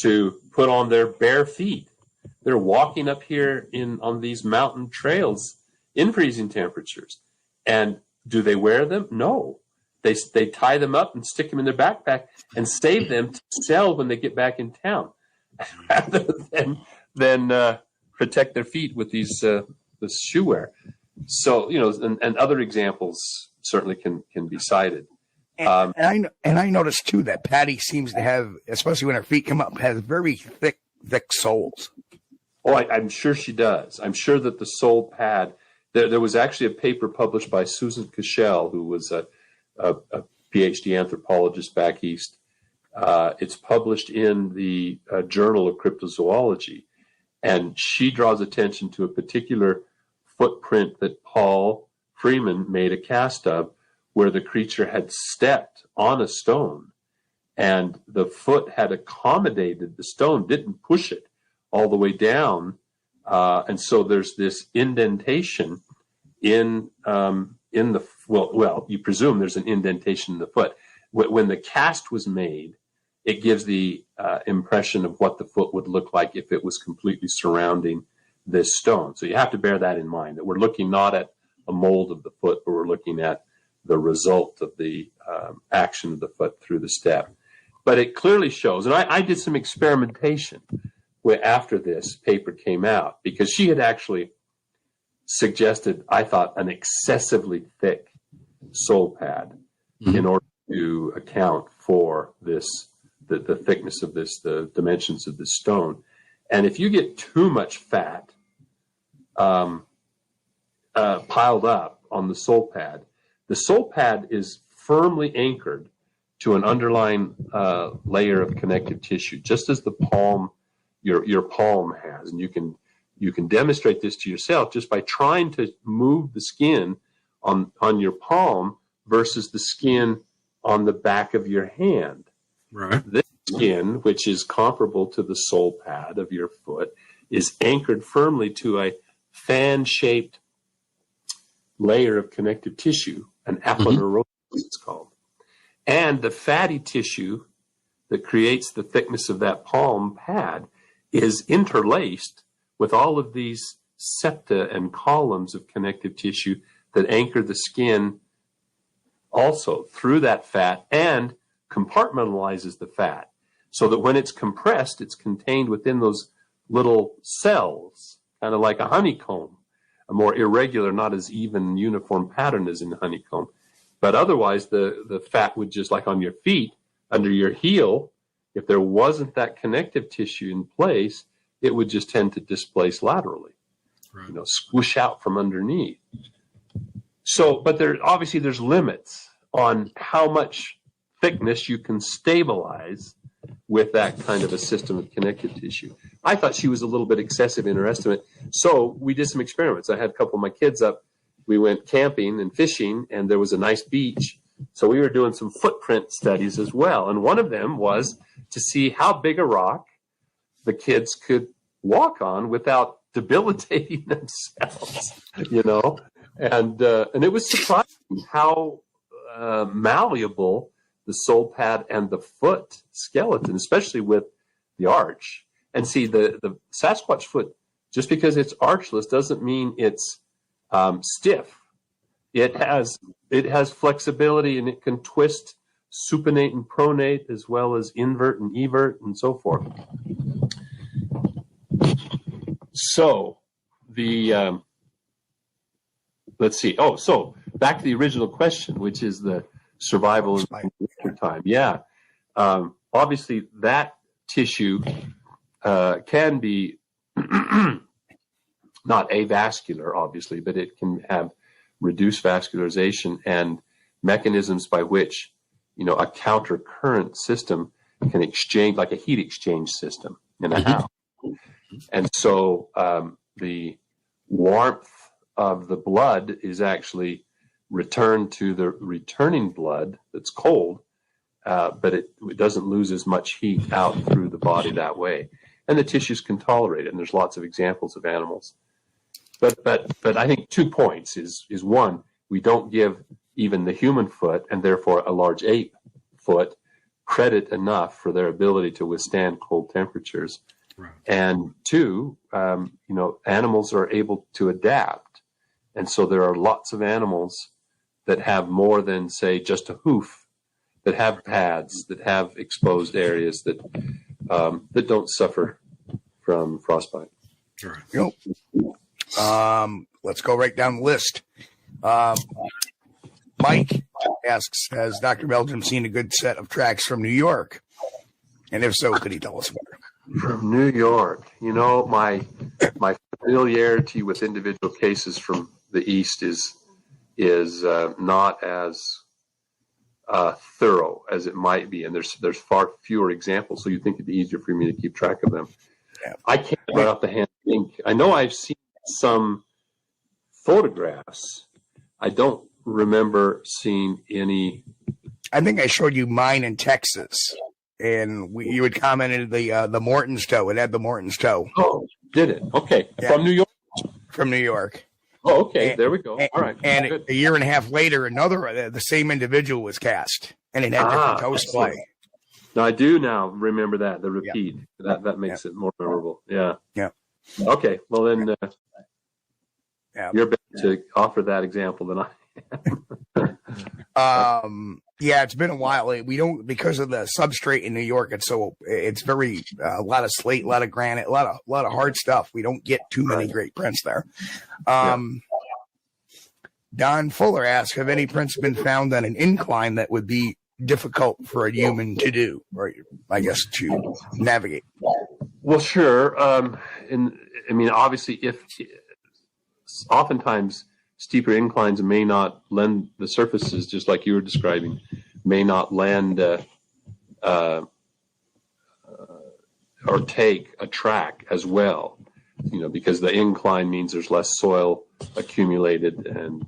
to put on their bare feet. They're walking up here on these mountain trails in freezing temperatures. And do they wear them? No. They tie them up and stick them in their backpack and save them to sell when they get back in town, rather than protect their feet with this shoe wear. So, and other examples certainly can be cited.
And I noticed too that Patty seems to have, especially when her feet come up, has very thick soles.
Oh, I'm sure she does. I'm sure that the sole pad. There was actually a paper published by Susan Cashel, who was a PhD anthropologist back east. It's published in the Journal of Cryptozoology, and she draws attention to a particular footprint that Paul Freeman made a cast of, where the creature had stepped on a stone, and the foot had accommodated the stone, didn't push it all the way down, and so there's this indentation in the well, you presume there's an indentation in the foot. When the cast was made, it gives the impression of what the foot would look like if it was completely surrounding this stone. So you have to bear that in mind, that we're looking not at a mold of the foot, but we're looking at the result of the action of the foot through the step. But it clearly shows, and I did some experimentation after this paper came out, because she had actually suggested, I thought, an excessively thick sole pad in order to account for this, the thickness of this, the dimensions of this stone. And if you get too much fat piled up on the sole pad is firmly anchored to an underlying layer of connective tissue, just as the palm, your palm has. And you can demonstrate this to yourself just by trying to move the skin on your palm versus the skin on the back of your hand.
Right.
This skin, which is comparable to the sole pad of your foot, is anchored firmly to a fan-shaped layer of connective tissue, an aponeurosis it's called. And the fatty tissue that creates the thickness of that palm pad is interlaced with all of these septa and columns of connective tissue that anchor the skin also through that fat and compartmentalizes the fat, so that when it's compressed, it's contained within those little cells, kind of like a honeycomb, a more irregular, not as even uniform pattern as in honeycomb. But otherwise, the fat would just, like on your feet, under your heel, if there wasn't that connective tissue in place, it would just tend to displace laterally, squish out from underneath. So, but there's limits on how much thickness you can stabilize with that kind of a system of connective tissue. I thought she was a little bit excessive in her estimate. So we did some experiments. I had a couple of my kids up. We went camping and fishing, and there was a nice beach. So we were doing some footprint studies as well. And one of them was to see how big a rock the kids could walk on without debilitating themselves, And it was surprising how malleable the sole pad and the foot skeleton, especially with the arch. And see, the Sasquatch foot, just because it's archless doesn't mean it's stiff. It has flexibility, and it can twist supinate and pronate, as well as invert and evert and so forth. So let's see. Oh, so back to the original question, which is the survival in winter time. Yeah. Obviously, that tissue can be not avascular, obviously, but it can have reduced vascularization and mechanisms by which, a counter current system can exchange, like a heat exchange system in a house. And so the warmth of the blood is actually returned to the returning blood that's cold, but it doesn't lose as much heat out through the body that way. And the tissues can tolerate it, and there's lots of examples of animals. But I think 2 points is one, we don't give even the human foot, and therefore a large ape foot, credit enough for their ability to withstand cold temperatures. Right. And 2, animals are able to adapt. And so there are lots of animals that have more than, say, just a hoof, that have pads, that have exposed areas that don't suffer from frostbite.
Sure. Let's go right down the list. Mike asks, has Dr. Meldrum seen a good set of tracks from New York? And if so, could he tell us more?
From New York, my familiarity with individual cases from the East is not as thorough as it might be, and there's far fewer examples, so you think it'd be easier for me to keep track of them.
Yeah.
I can't right off the hand think. I know I've seen some photographs. I don't remember seeing any.
I think I showed you mine in Texas, and you had commented the Morton's toe. It had the Morton's toe.
Oh, did it? Okay,
yeah.
From New York.
From New York.
Oh, okay.
And,
there we go. All right.
And
good.
a year and a half later, the same individual was cast, and it had different toe splay.
Now I do now remember that the repeat. That makes it more memorable. Yeah.
Yeah.
Okay. Well then, you're better to offer that example than I am.
Yeah, it's been a while. We don't, because of the substrate in New York. It's very a lot of slate, a lot of granite, a lot of hard stuff. We don't get too many great prints there. Don Fuller asks, have any prints been found on an incline that would be difficult for a human to do, or I guess to navigate?
Well, sure. Obviously, if oftentimes steeper inclines may not lend the surfaces, just like you were describing, may not lend or take a track as well, because the incline means there's less soil accumulated, and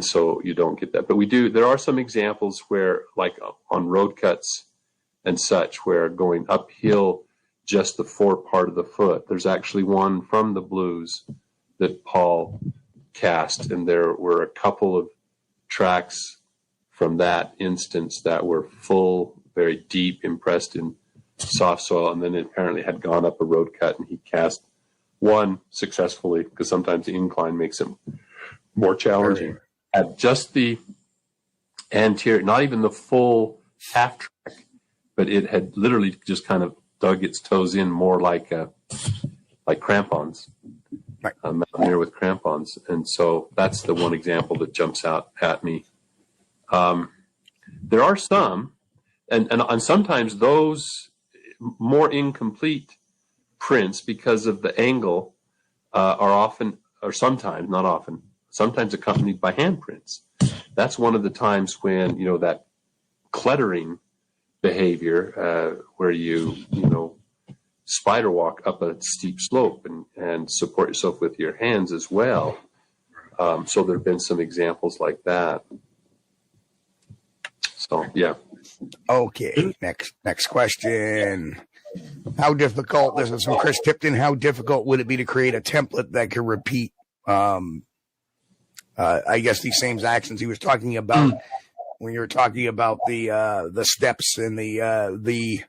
so you don't get that. But there are some examples where, like on road cuts and such, where going uphill just the forepart of the foot, there's actually one from the Blues that Paul cast, and there were a couple of tracks from that instance that were full, very deep, impressed in soft soil, and then it apparently had gone up a road cut, and he cast one successfully, because sometimes the incline makes it more challenging. At just the anterior, not even the full half track, but it had literally just kind of dug its toes in more like crampons. Mountaineer with crampons, and so that's the one example that jumps out at me. There are some, and sometimes those more incomplete prints, because of the angle, are often, or sometimes, not often, sometimes accompanied by handprints. That's one of the times when that cluttering behavior, where you spider walk up a steep slope and support yourself with your hands as well. So there have been some examples like that. So, yeah.
Okay. Next question. How difficult, this is from Chris Tipton, how difficult would it be to create a template that could repeat, I guess, these same actions he was talking about when you were talking about the steps and the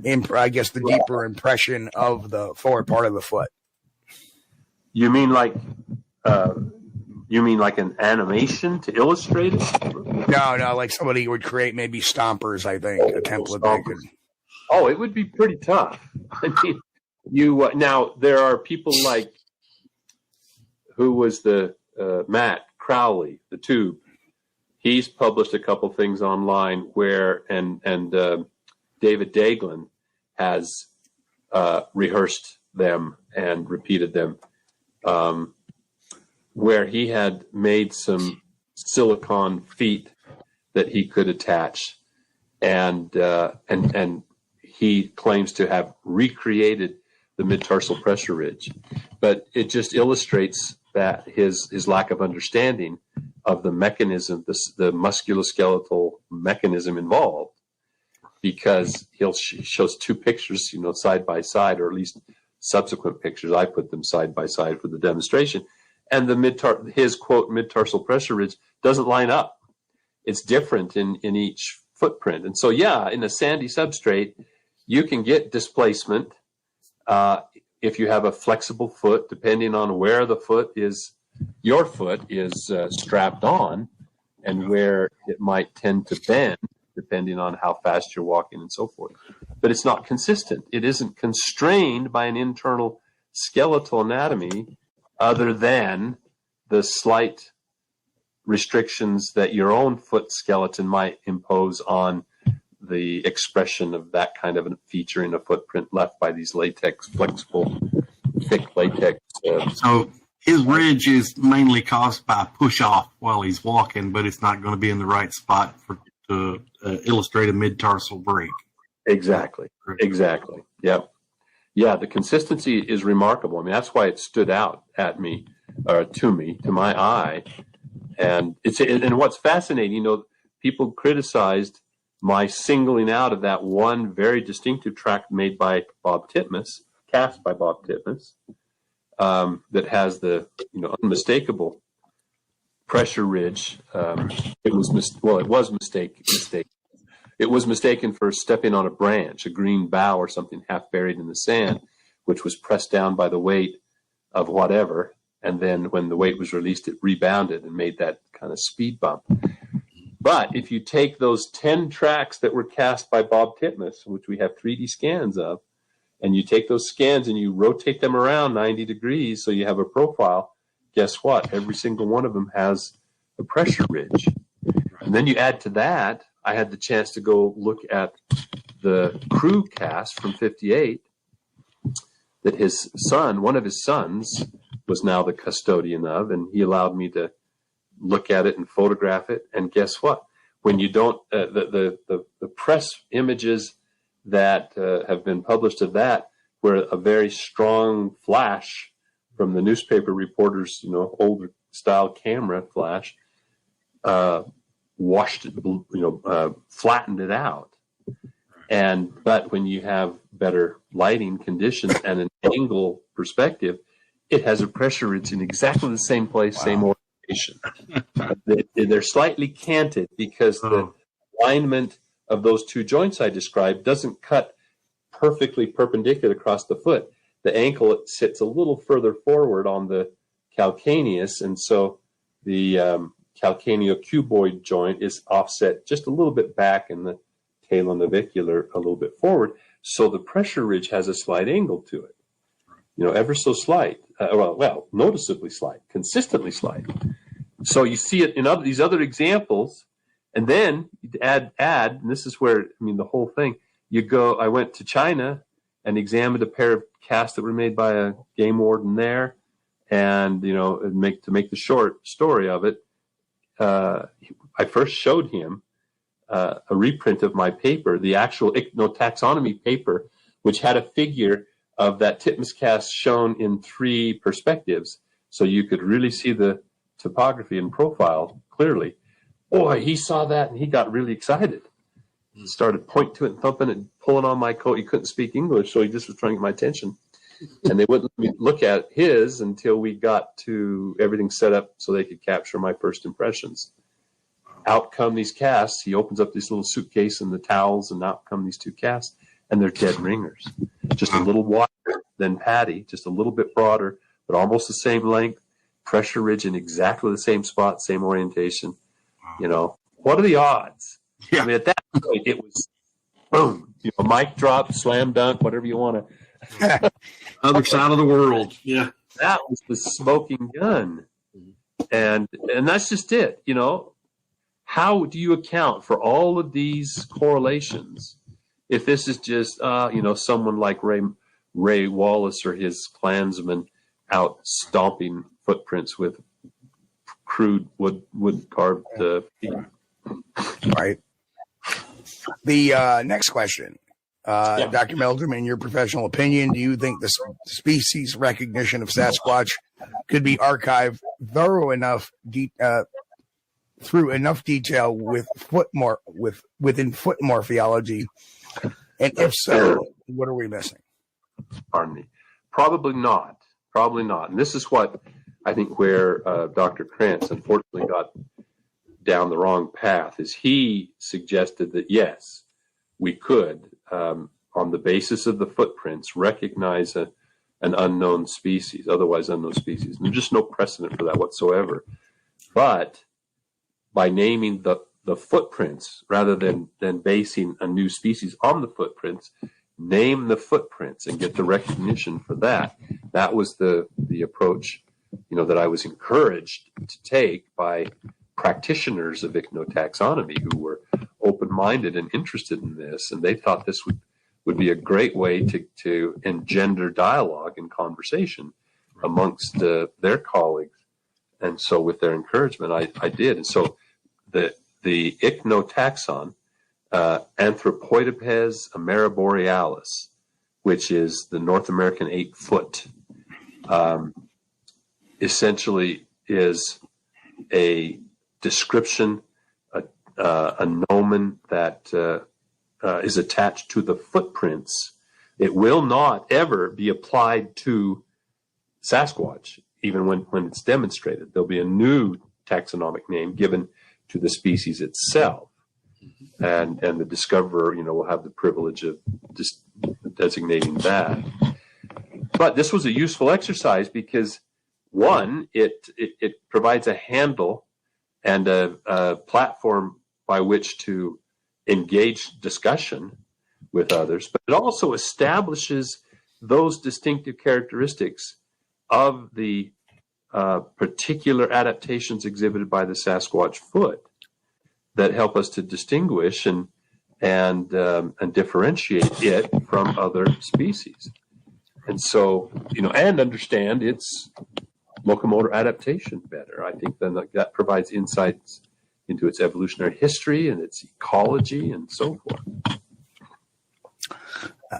deeper impression of the forward part of the foot.
You mean like an animation to illustrate it?
No, like somebody would create maybe stompers, I think, a template they could.
Oh, it would be pretty tough. I mean, now there are people like, who was the Matt Crowley, the Tube. He's published a couple things online where, and David Daglin has rehearsed them and repeated them, where he had made some silicone feet that he could attach, and he claims to have recreated the mid-tarsal pressure ridge, but it just illustrates that his lack of understanding of the mechanism, the musculoskeletal mechanism involved, because he shows two pictures, side by side, or at least subsequent pictures. I put them side by side for the demonstration, and his quote mid-tarsal pressure ridge doesn't line up. It's different in each footprint, and so in a sandy substrate, you can get displacement if you have a flexible foot, depending on where your foot is strapped on, and where it might tend to bend, depending on how fast you're walking and so forth. But it's not consistent. It isn't constrained by an internal skeletal anatomy other than the slight restrictions that your own foot skeleton might impose on the expression of that kind of a feature in a footprint left by these flexible, thick latex.
So His ridge is mainly caused by push off while he's walking, but it's not going to be in the right spot to illustrate a mid-tarsal break.
Exactly. Yep. Yeah, the consistency is remarkable. I mean, that's why it stood out at me, or to my eye. And what's fascinating, people criticized my singling out of that one very distinctive track made by Bob Titmus, cast by Bob Titmus, that has the unmistakable pressure ridge. It was mistaken. It was mistaken for stepping on a branch, a green bough or something half buried in the sand, which was pressed down by the weight of whatever. And then when the weight was released, it rebounded and made that kind of speed bump. But if you take those 10 tracks that were cast by Bob Titmus, which we have 3D scans of, and you take those scans and you rotate them around 90 degrees so you have a profile, guess what? Every single one of them has a pressure ridge. And then you add to that, I had the chance to go look at the crew cast from 58 that his son, one of his sons, was now the custodian of, and he allowed me to look at it and photograph it. And guess what? When you don't, the press images that have been published of that were a very strong flash from the newspaper reporters, older style camera flash, washed it, flattened it out. But when you have better lighting conditions and an angle perspective, it has a pressure ridge in exactly the same place, same orientation. They're slightly canted because the alignment of those two joints I described doesn't cut perfectly perpendicular across the foot. The ankle sits a little further forward on the calcaneus, and so the calcaneocuboid joint is offset just a little bit back, and the talonavicular a little bit forward. So the pressure ridge has a slight angle to it, ever so slight. Noticeably slight, consistently slight. So you see it in these other examples, and then you add, and this is where, the whole thing, I went to China and examined a pair of casts that were made by a game warden there, and, to make the short story of it, I first showed him a reprint of my paper, the actual ichnotaxonomy paper, which had a figure of that Titmus cast shown in 3 perspectives, so you could really see the topography and profile clearly. Boy, he saw that and he got really excited. He started pointing to it and thumping it and pulling on my coat. He couldn't speak English, so he just was trying to get my attention. And they wouldn't let me look at his until we got to everything set up so they could capture my first impressions. Out come these casts. He opens up this little suitcase and the towels, and out come these 2 casts, and they're dead ringers. Just a little wider than Patty, just a little bit broader, but almost the same length, pressure ridge in exactly the same spot, same orientation. What are the odds? Yeah. At that point, it was boom, mic drop, slam dunk, whatever you want to.
Other side of the world. Yeah.
That was the smoking gun. And that's just it, How do you account for all of these correlations if this is just, someone like Ray Wallace or his Klansmen out stomping footprints with crude wood carved feet?
Right. The next question, Dr. Meldrum, in your professional opinion, do you think the species recognition of Sasquatch could be archived through enough detail within foot morphology? And if so, what are we missing?
Pardon me. Probably not. And this is what I think where Dr. Krantz unfortunately got down the wrong path, is he suggested that, yes, we could, on the basis of the footprints, recognize an otherwise unknown species. And there's just no precedent for that whatsoever. But by naming the footprints rather than basing a new species on the footprints, name the footprints and get the recognition for that. That was the approach, that I was encouraged to take by practitioners of ichnotaxonomy who were open-minded and interested in this, and they thought this would be a great way to engender dialogue and conversation amongst their colleagues. And so with their encouragement, I did. And so the ichnotaxon, Anthropoidopes ameriborealis, which is the North American 8-foot, essentially is a description, a nomen that is attached to the footprints. It will not ever be applied to Sasquatch, even when it's demonstrated. There'll be a new taxonomic name given to the species itself, and the discoverer, will have the privilege of just designating that. But this was a useful exercise because, one, it provides a handle and a platform by which to engage discussion with others, but it also establishes those distinctive characteristics of the particular adaptations exhibited by the Sasquatch foot that help us to distinguish and differentiate it from other species. And so, and understand its locomotor adaptation better. I think then that provides insights into its evolutionary history and its ecology and so forth.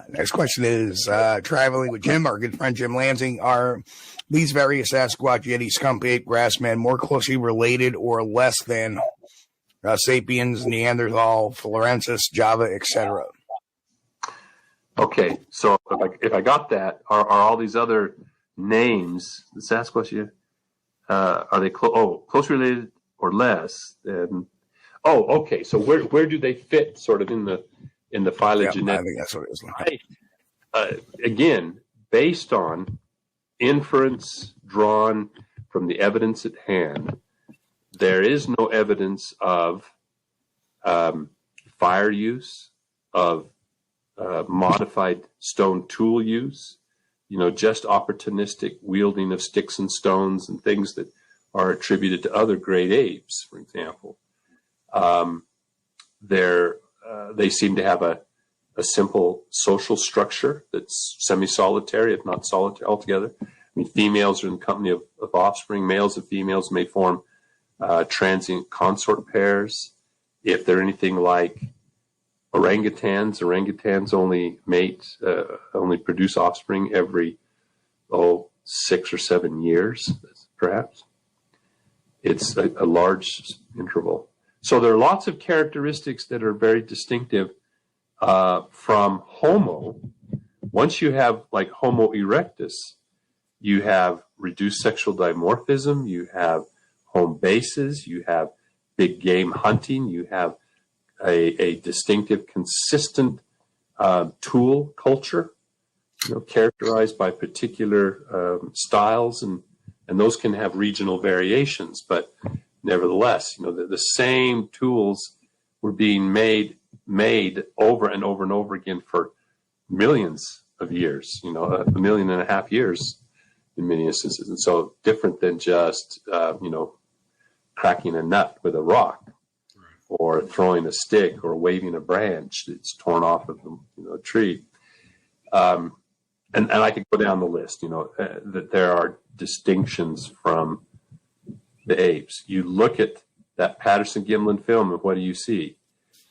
Next question is, traveling with Jim, our good friend Jim Lansing, are these various Sasquatch, Yeti, skunk ape, grassman more closely related or less than sapiens, Neanderthal, Florensis, Java, etc.?
Okay, so if I got that, are all these other names, the Sasquatch, are they close related or less than? Oh, okay. So where do they fit, sort of in the phylogenetic?
I think that's what it is.
Again, based on inference drawn from the evidence at hand, there is no evidence of fire use, of modified stone tool use, just opportunistic wielding of sticks and stones and things that are attributed to other great apes, for example. They seem to have a simple social structure that's semi-solitary, if not solitary altogether. I mean, females are in the company of offspring. Males and females may form transient consort pairs. If they're anything like orangutans only produce offspring every 6 or 7 years, perhaps. It's a large interval. So there are lots of characteristics that are very distinctive from Homo. Once you have like Homo erectus, you have reduced sexual dimorphism, you have home bases, you have big game hunting, you have a distinctive, consistent tool culture, characterized by particular styles, and those can have regional variations, but nevertheless, the same tools were being made over and over and over again for millions of years, 1.5 million years in many instances. And so different than just, cracking a nut with a rock, or throwing a stick, or waving a branch that's torn off of a tree. And I could go down the list, that there are distinctions from the apes. You look at that Patterson-Gimlin film, and what do you see?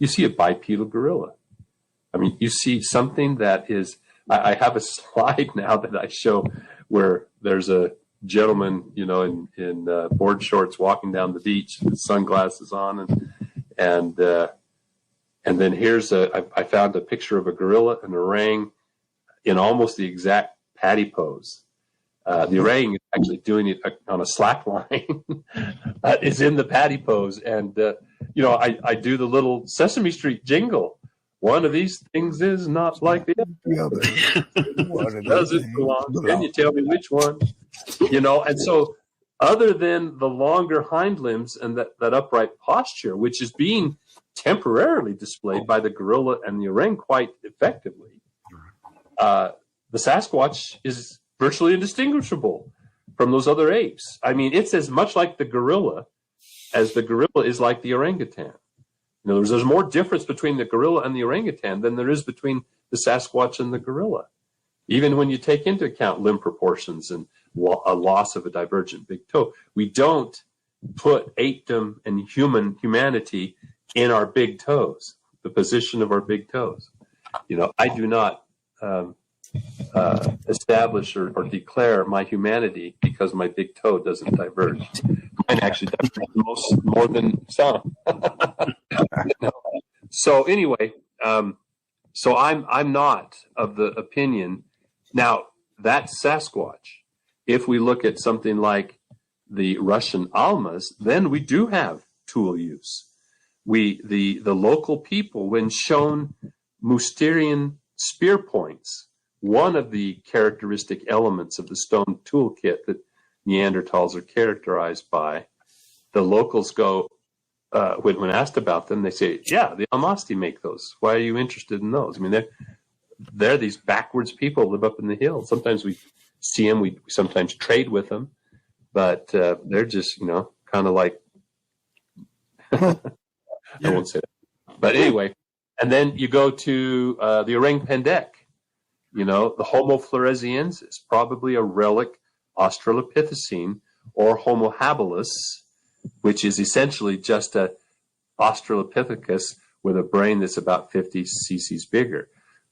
You see a bipedal gorilla. I mean, you see something that is, I have a slide now that I show where there's a gentleman, in board shorts walking down the beach with sunglasses on, and then here's I found a picture of a gorilla and orang in almost the exact patty pose. The orang is actually doing it on a slack line. Is in the patty pose, and I do the little Sesame Street jingle. One of these things is not like the other. Does it belong? Can you tell me which one? And so, other than the longer hind limbs and that upright posture, which is being temporarily displayed by the gorilla and the orang quite effectively, the Sasquatch is virtually indistinguishable from those other apes. I mean, it's as much like the gorilla as the gorilla is like the orangutan. In other words, there's more difference between the gorilla and the orangutan than there is between the Sasquatch and the gorilla, even when you take into account limb proportions and a loss of a divergent big toe. We don't put apedom and humanity in our big toes, the position of our big toes. I do not establish or declare my humanity because my big toe doesn't diverge. Mine actually does more than some. So anyway, so I'm not of the opinion. Now, that's Sasquatch. If we look at something like the Russian Almas, then we do have tool use. The local people, when shown Mousterian spear points, one of the characteristic elements of the stone toolkit that Neanderthals are characterized by, the locals go, when asked about them, they say, yeah, the Almasti make those. Why are you interested in those? I mean, they're these backwards people live up in the hills. Sometimes we see them, we sometimes trade with them, but they're just, kind of like, I won't say that. But anyway, and then you go to the Orang Pendek, the Homo floresiensis, probably a relic Australopithecine, or Homo habilis, which is essentially just a Australopithecus with a brain that's about 50 cc's bigger.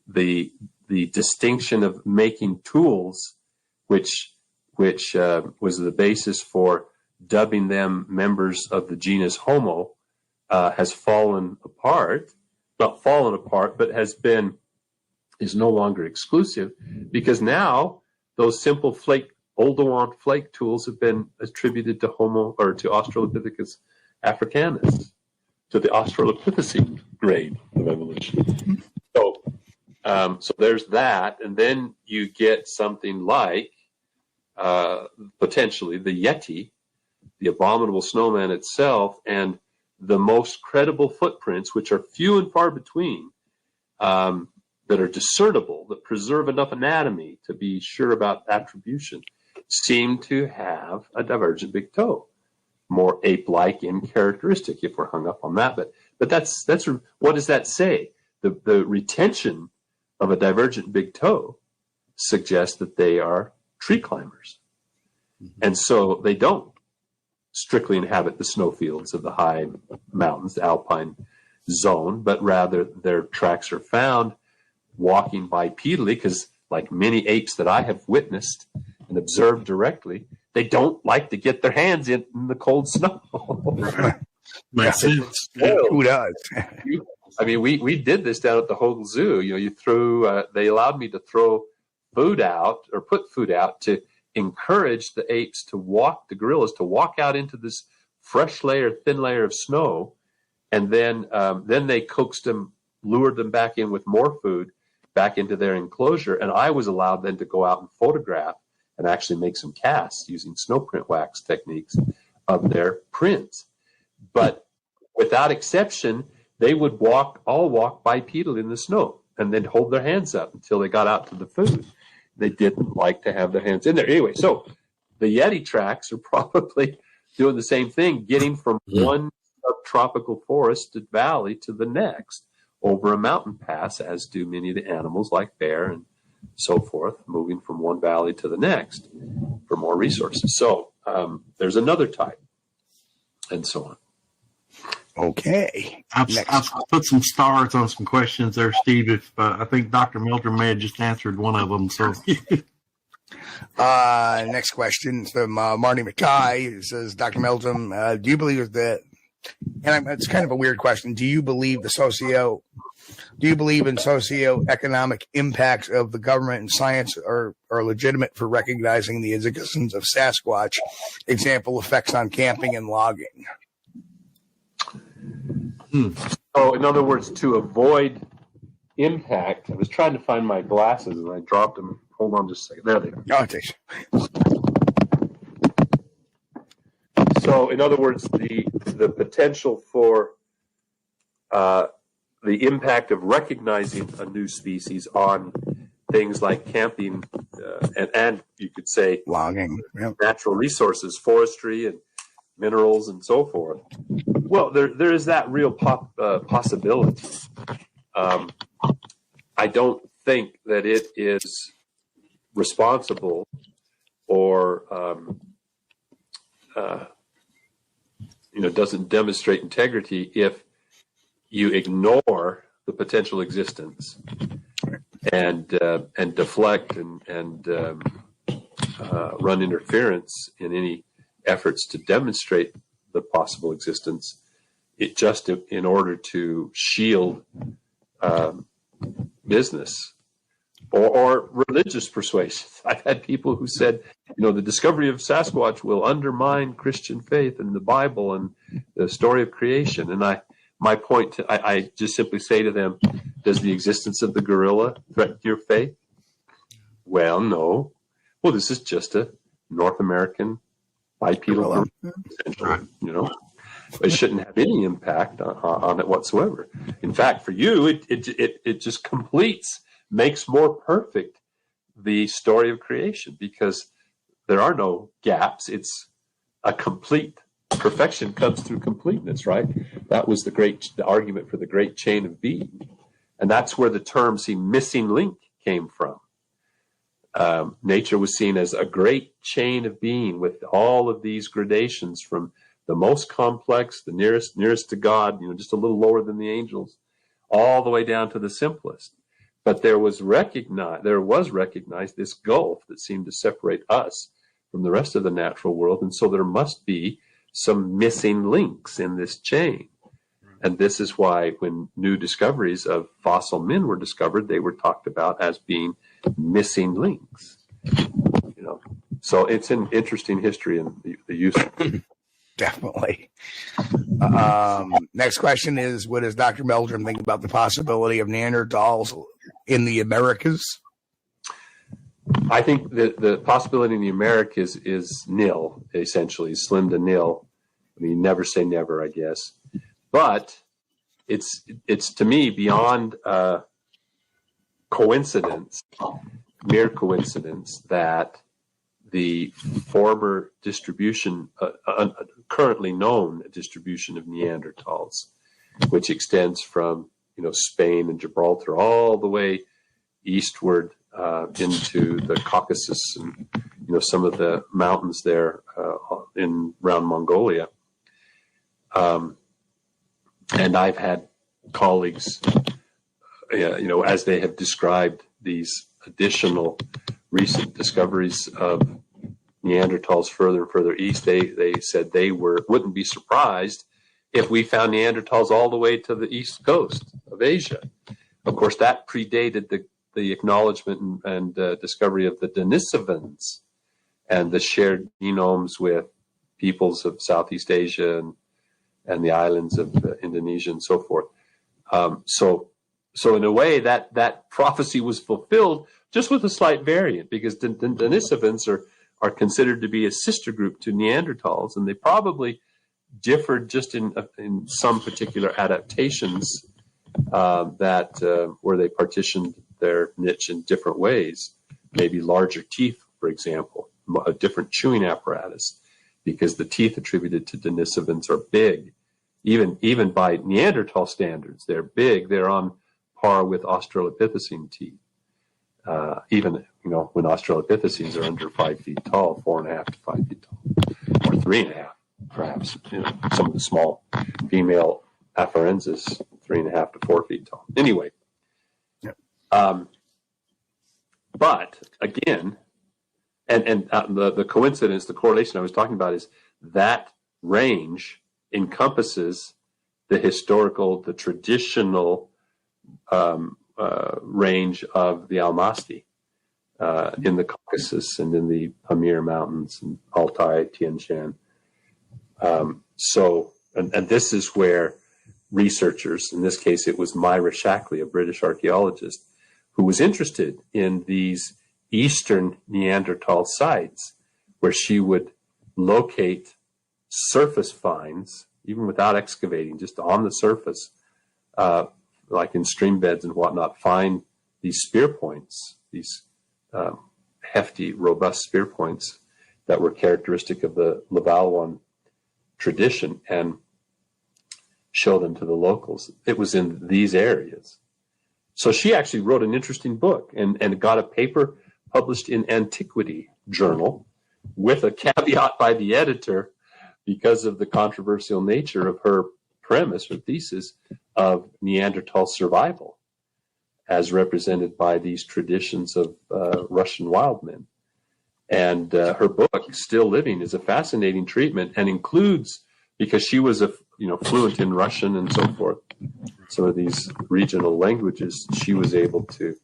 The distinction of making tools, which was the basis for dubbing them members of the genus Homo, has fallen apart. Not fallen apart, but is no longer exclusive, because now those simple Oldowant flake tools have been attributed to Homo, or to Australopithecus africanus, to the Australopithecine grade of evolution. So there's that, and then you get something like potentially the Yeti, the abominable snowman itself, and the most credible footprints, which are few and far between, that are discernible, that preserve enough anatomy to be sure about attribution, seem to have a divergent big toe, more ape-like in characteristic, if we're hung up on that. But that's what does that say? The retention of a divergent big toe suggests that they are tree climbers. Mm-hmm. And so they don't strictly inhabit the snowfields of the high mountains, the alpine zone, but rather their tracks are found walking bipedally, because like many apes that I have witnessed and observed directly, they don't like to get their hands in the cold snow.
Makes sense.
Who does?
I mean, we did this down at the Hogle Zoo. You threw. They allowed me to throw food out, or put food out, to encourage the apes to walk, the gorillas to walk out into this thin layer of snow, and then they coaxed them, lured them back in with more food, back into their enclosure, and I was allowed then to go out and photograph and actually make some casts using snow print wax techniques of their prints. But without exception, they would all walk bipedal in the snow and then hold their hands up until they got out to the food. They didn't like to have their hands in there. Anyway, so the Yeti tracks are probably doing the same thing, getting from one subtropical forested valley to the next over a mountain pass, as do many of the animals like bear and so forth, moving from one valley to the next for more resources. So there's another type, and so on.
Okay.
I've put some stars on some questions there, Steve. If I think Dr. Meldrum may have just answered one of them. So,
next question from Marty McKay. It says, Dr. Meldrum, do you believe that? And it's kind of a weird question. Do you believe in socioeconomic impacts of the government and science are legitimate for recognizing the existence of Sasquatch? Example, effects on camping and logging.
So, in other words, to avoid impact, I was trying to find my glasses and I dropped them. Hold on just a second. There they are.
Oh, thanks.
So, in other words, the potential for the impact of recognizing a new species on things like camping and you could say
logging,
natural resources, forestry and minerals and so forth. Well, there is that real possibility. I don't think that it is responsible or doesn't demonstrate integrity if you ignore the potential existence and deflect and run interference in any efforts to demonstrate the possible existence. It just in order to shield business or religious persuasion. I've had people who said, the discovery of Sasquatch will undermine Christian faith and the Bible and the story of creation. And I just simply say to them, does the existence of the gorilla threaten your faith? Well, no. Well, this is just a North American bipedal gorilla, essentially, It shouldn't have any impact on it whatsoever. In fact, for you, it just makes more perfect the story of creation, because there are no gaps. It's a complete perfection comes through completeness, right? That was the argument for the great chain of being. And that's where the term missing link came from. Nature was seen as a great chain of being with all of these gradations, from the most complex, the nearest to God, just a little lower than the angels, all the way down to the simplest. But there was recognized this gulf that seemed to separate us from the rest of the natural world. And so there must be some missing links in this chain. And this is why when new discoveries of fossil men were discovered, they were talked about as being missing links. So it's an interesting history in the use of it.
Definitely. Next question is, what does Dr. Meldrum think about the possibility of Neanderthals in the Americas?
I think that the possibility in the Americas is nil, essentially, slim to nil. I mean, never say never, I guess. But it's to me beyond coincidence, mere coincidence, that the former distribution, currently known distribution of Neanderthals, which extends from Spain and Gibraltar all the way eastward into the Caucasus and some of the mountains there around Mongolia. And I've had colleagues, as they have described these additional recent discoveries of Neanderthals further and further east, they said they wouldn't be surprised if we found Neanderthals all the way to the east coast of Asia. Of course, that predated the acknowledgement and discovery of the Denisovans and the shared genomes with peoples of Southeast Asia and the islands of Indonesia and so forth. So in a way, that prophecy was fulfilled, just with a slight variant, because the Denisovans are considered to be a sister group to Neanderthals, and they probably differed just in some particular adaptations where they partitioned their niche in different ways. Maybe larger teeth, for example, a different chewing apparatus, because the teeth attributed to Denisovans are big. Even by Neanderthal standards, they're big. They're on par with Australopithecine teeth. Even when Australopithecines are under 5 feet tall, 4.5 to 5 feet tall, or 3.5, perhaps. Some of the small female afarensis, 3.5 to 4 feet tall. Anyway, but again, and the coincidence, the correlation I was talking about is that range encompasses the traditional range of the Almasti in the Caucasus and in the Pamir Mountains and Altai, Tian Shan. And this is where researchers, in this case it was Myra Shackley, a British archaeologist, who was interested in these eastern Neanderthal sites, where she would locate surface finds, even without excavating, just on the surface, like in stream beds and whatnot, find these spear points, these hefty, robust spear points that were characteristic of the Levallois tradition, and show them to the locals. It was in these areas. So she actually wrote an interesting book and got a paper published in Antiquity Journal with a caveat by the editor because of the controversial nature of her premise or thesis of Neanderthal survival as represented by these traditions of Russian wild men. And her book, Still Living, is a fascinating treatment and includes, because she was fluent in Russian and so forth, some of these regional languages, she was able to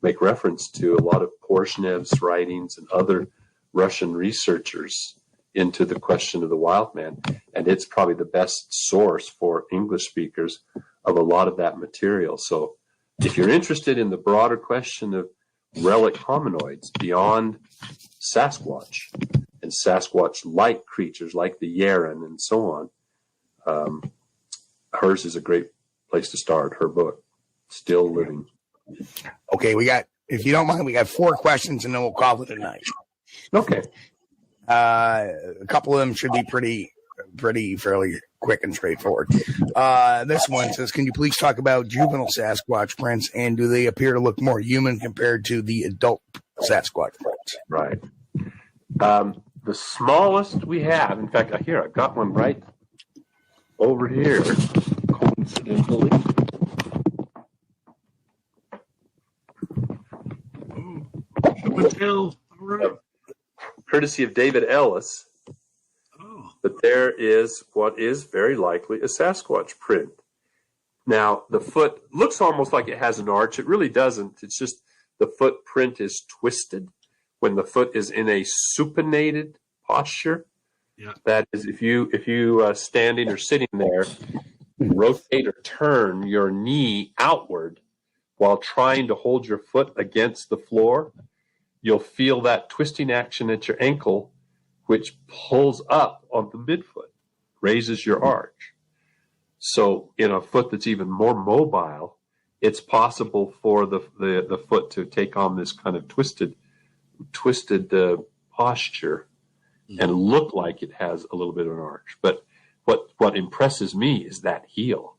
make reference to a lot of Porshnev's writings and other Russian researchers into the question of the wild man. And it's probably the best source for English speakers of a lot of that material. So if you're interested in the broader question of relic hominoids beyond Sasquatch and Sasquatch-like creatures like the Yeren and so on, hers is a great place to start, her book, Still Living.
Okay, if you don't mind, we got 4 questions and then we'll call it a night.
Okay.
A couple of them should be fairly quick and straightforward. This one says, can you please talk about juvenile Sasquatch prints, and do they appear to look more human compared to the adult Sasquatch prints?
Right. The smallest we have, in fact, I've got one right over here, coincidentally.
All right.
Courtesy of David Ellis. But there is what is very likely a Sasquatch print. Now, the foot looks almost like it has an arch. It really doesn't. It's just the footprint is twisted when the foot is in a supinated posture.
Yeah.
That is, if you standing or sitting there, rotate or turn your knee outward while trying to hold your foot against the floor, you'll feel that twisting action at your ankle, which pulls up on the midfoot, raises your arch. So in a foot that's even more mobile, it's possible for the foot to take on this kind of twisted posture and look like it has a little bit of an arch. But what impresses me is that heel.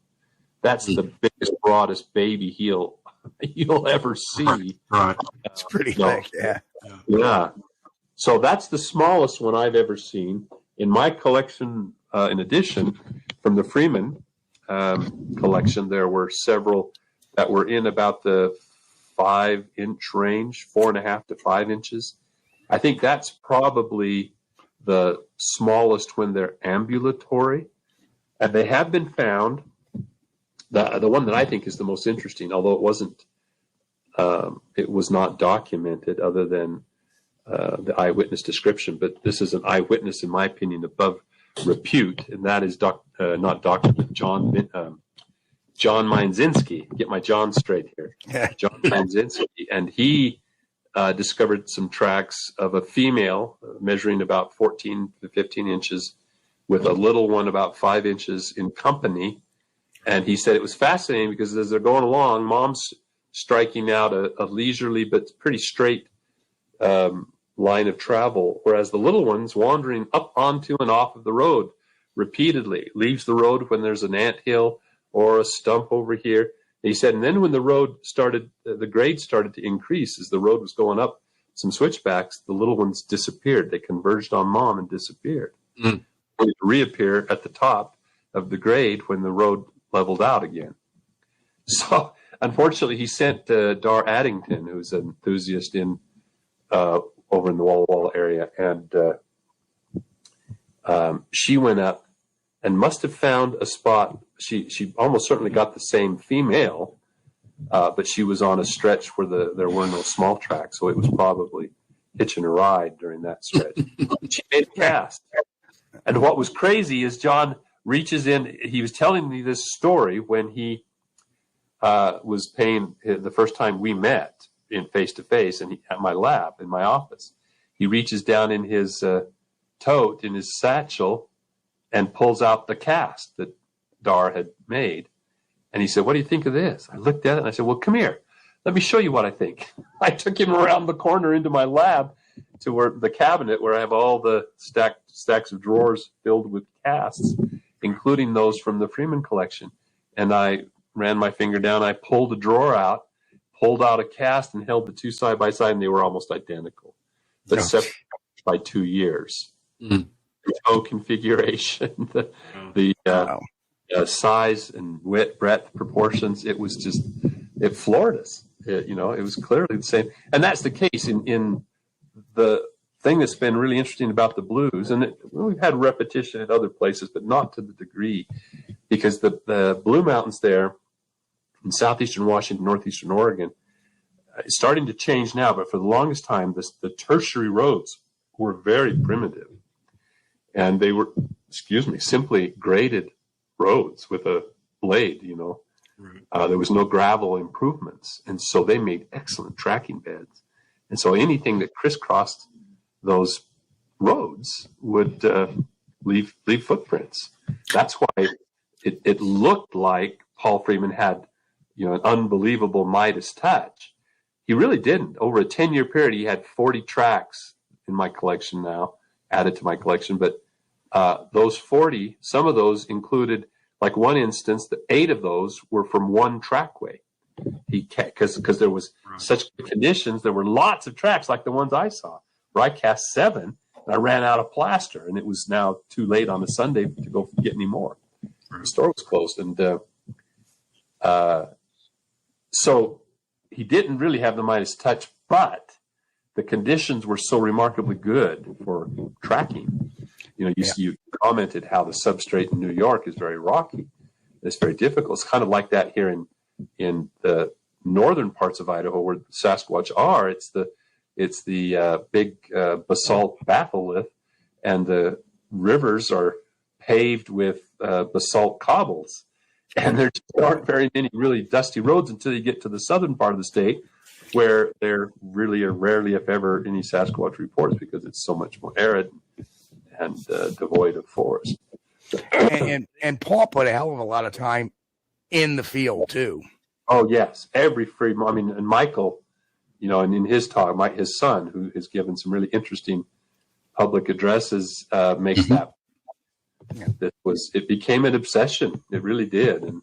That's the biggest, broadest baby heel you'll ever see.
Right.
It's pretty thick, yeah.
Yeah. So that's the smallest one I've ever seen. In my collection, in addition, from the Freeman collection, there were several that were in about the 5-inch range, 4.5 to 5 inches. I think that's probably the smallest when they're ambulatory. And they have been found. The one that I think is the most interesting, although it was not documented other than the eyewitness description, but this is an eyewitness, in my opinion, above repute, and that is John Mindzinski. Get my John straight here. John Mindzinski, and he discovered some tracks of a female measuring about 14 to 15 inches with a little one about 5 inches in company. And he said it was fascinating because as they're going along, mom's striking out a leisurely but pretty straight line of travel, whereas the little one's wandering up onto and off of the road repeatedly, leaves the road when there's an anthill or a stump over here. And he said, and then when the road started, the grade started to increase as the road was going up some switchbacks, the little ones disappeared. They converged on mom and disappeared. They reappear at the top of the grade when the road leveled out again. So unfortunately, he sent Dar Addington, who's an enthusiast in over in the Walla Walla area, and she went up and must have found a spot. She almost certainly got the same female, but she was on a stretch where there were no small tracks, so it was probably hitching a ride during that stretch. She made a cast. And what was crazy is John reaches in. He was telling me this story when he was paying the first time we met in face-to-face and at my lab, in my office. He reaches down in his tote, in his satchel, and pulls out the cast that Dar had made. And he said, what do you think of this? I looked at it and I said, well, come here. Let me show you what I think. I took him around the corner into my lab to where the cabinet where I have all the stacks of drawers filled with casts, including those from the Freeman collection. And I ran my finger down. I pulled a drawer out, pulled out a cast, and held the two side by side, and they were almost identical. But by 2 years.
Mm.
The toe configuration, the size and width, breadth proportions. It was just, it floored us. It was clearly the same. And that's the case in the thing that's been really interesting about the blues. And we've had repetition at other places, but not to the degree, because the Blue Mountains there in southeastern Washington, northeastern Oregon, it's starting to change now, but for the longest time, the tertiary roads were very primitive. And they were, simply graded roads with a blade, Right. There was no gravel improvements. And so they made excellent tracking beds. And so anything that crisscrossed those roads would leave footprints. That's why it looked like Paul Freeman had, an unbelievable Midas touch. He really didn't. Over a 10-year period, he had 40 tracks in my collection now, added to my collection. But those 40, some of those included, like one instance, 8 of those were from one trackway. Because there was such good conditions, there were lots of tracks like the ones I saw, where I cast 7, and I ran out of plaster, and it was now too late on a Sunday to go get any more. The store was closed, and so he didn't really have the Midas touch, but the conditions were so remarkably good for tracking. You commented how the substrate in New York is very rocky. It's very difficult. It's kind of like that here in the northern parts of Idaho where the Sasquatch are. It's the big basalt batholith, and the rivers are paved with basalt cobbles. And there aren't very many really dusty roads until you get to the southern part of the state, where there really are rarely, if ever, any Sasquatch reports, because it's so much more arid and devoid of forest.
And Paul put a hell of a lot of time in the field too.
Oh yes, and Michael, and in his talk, his son, who has given some really interesting public addresses, makes that. Yeah. It became an obsession. It really did. And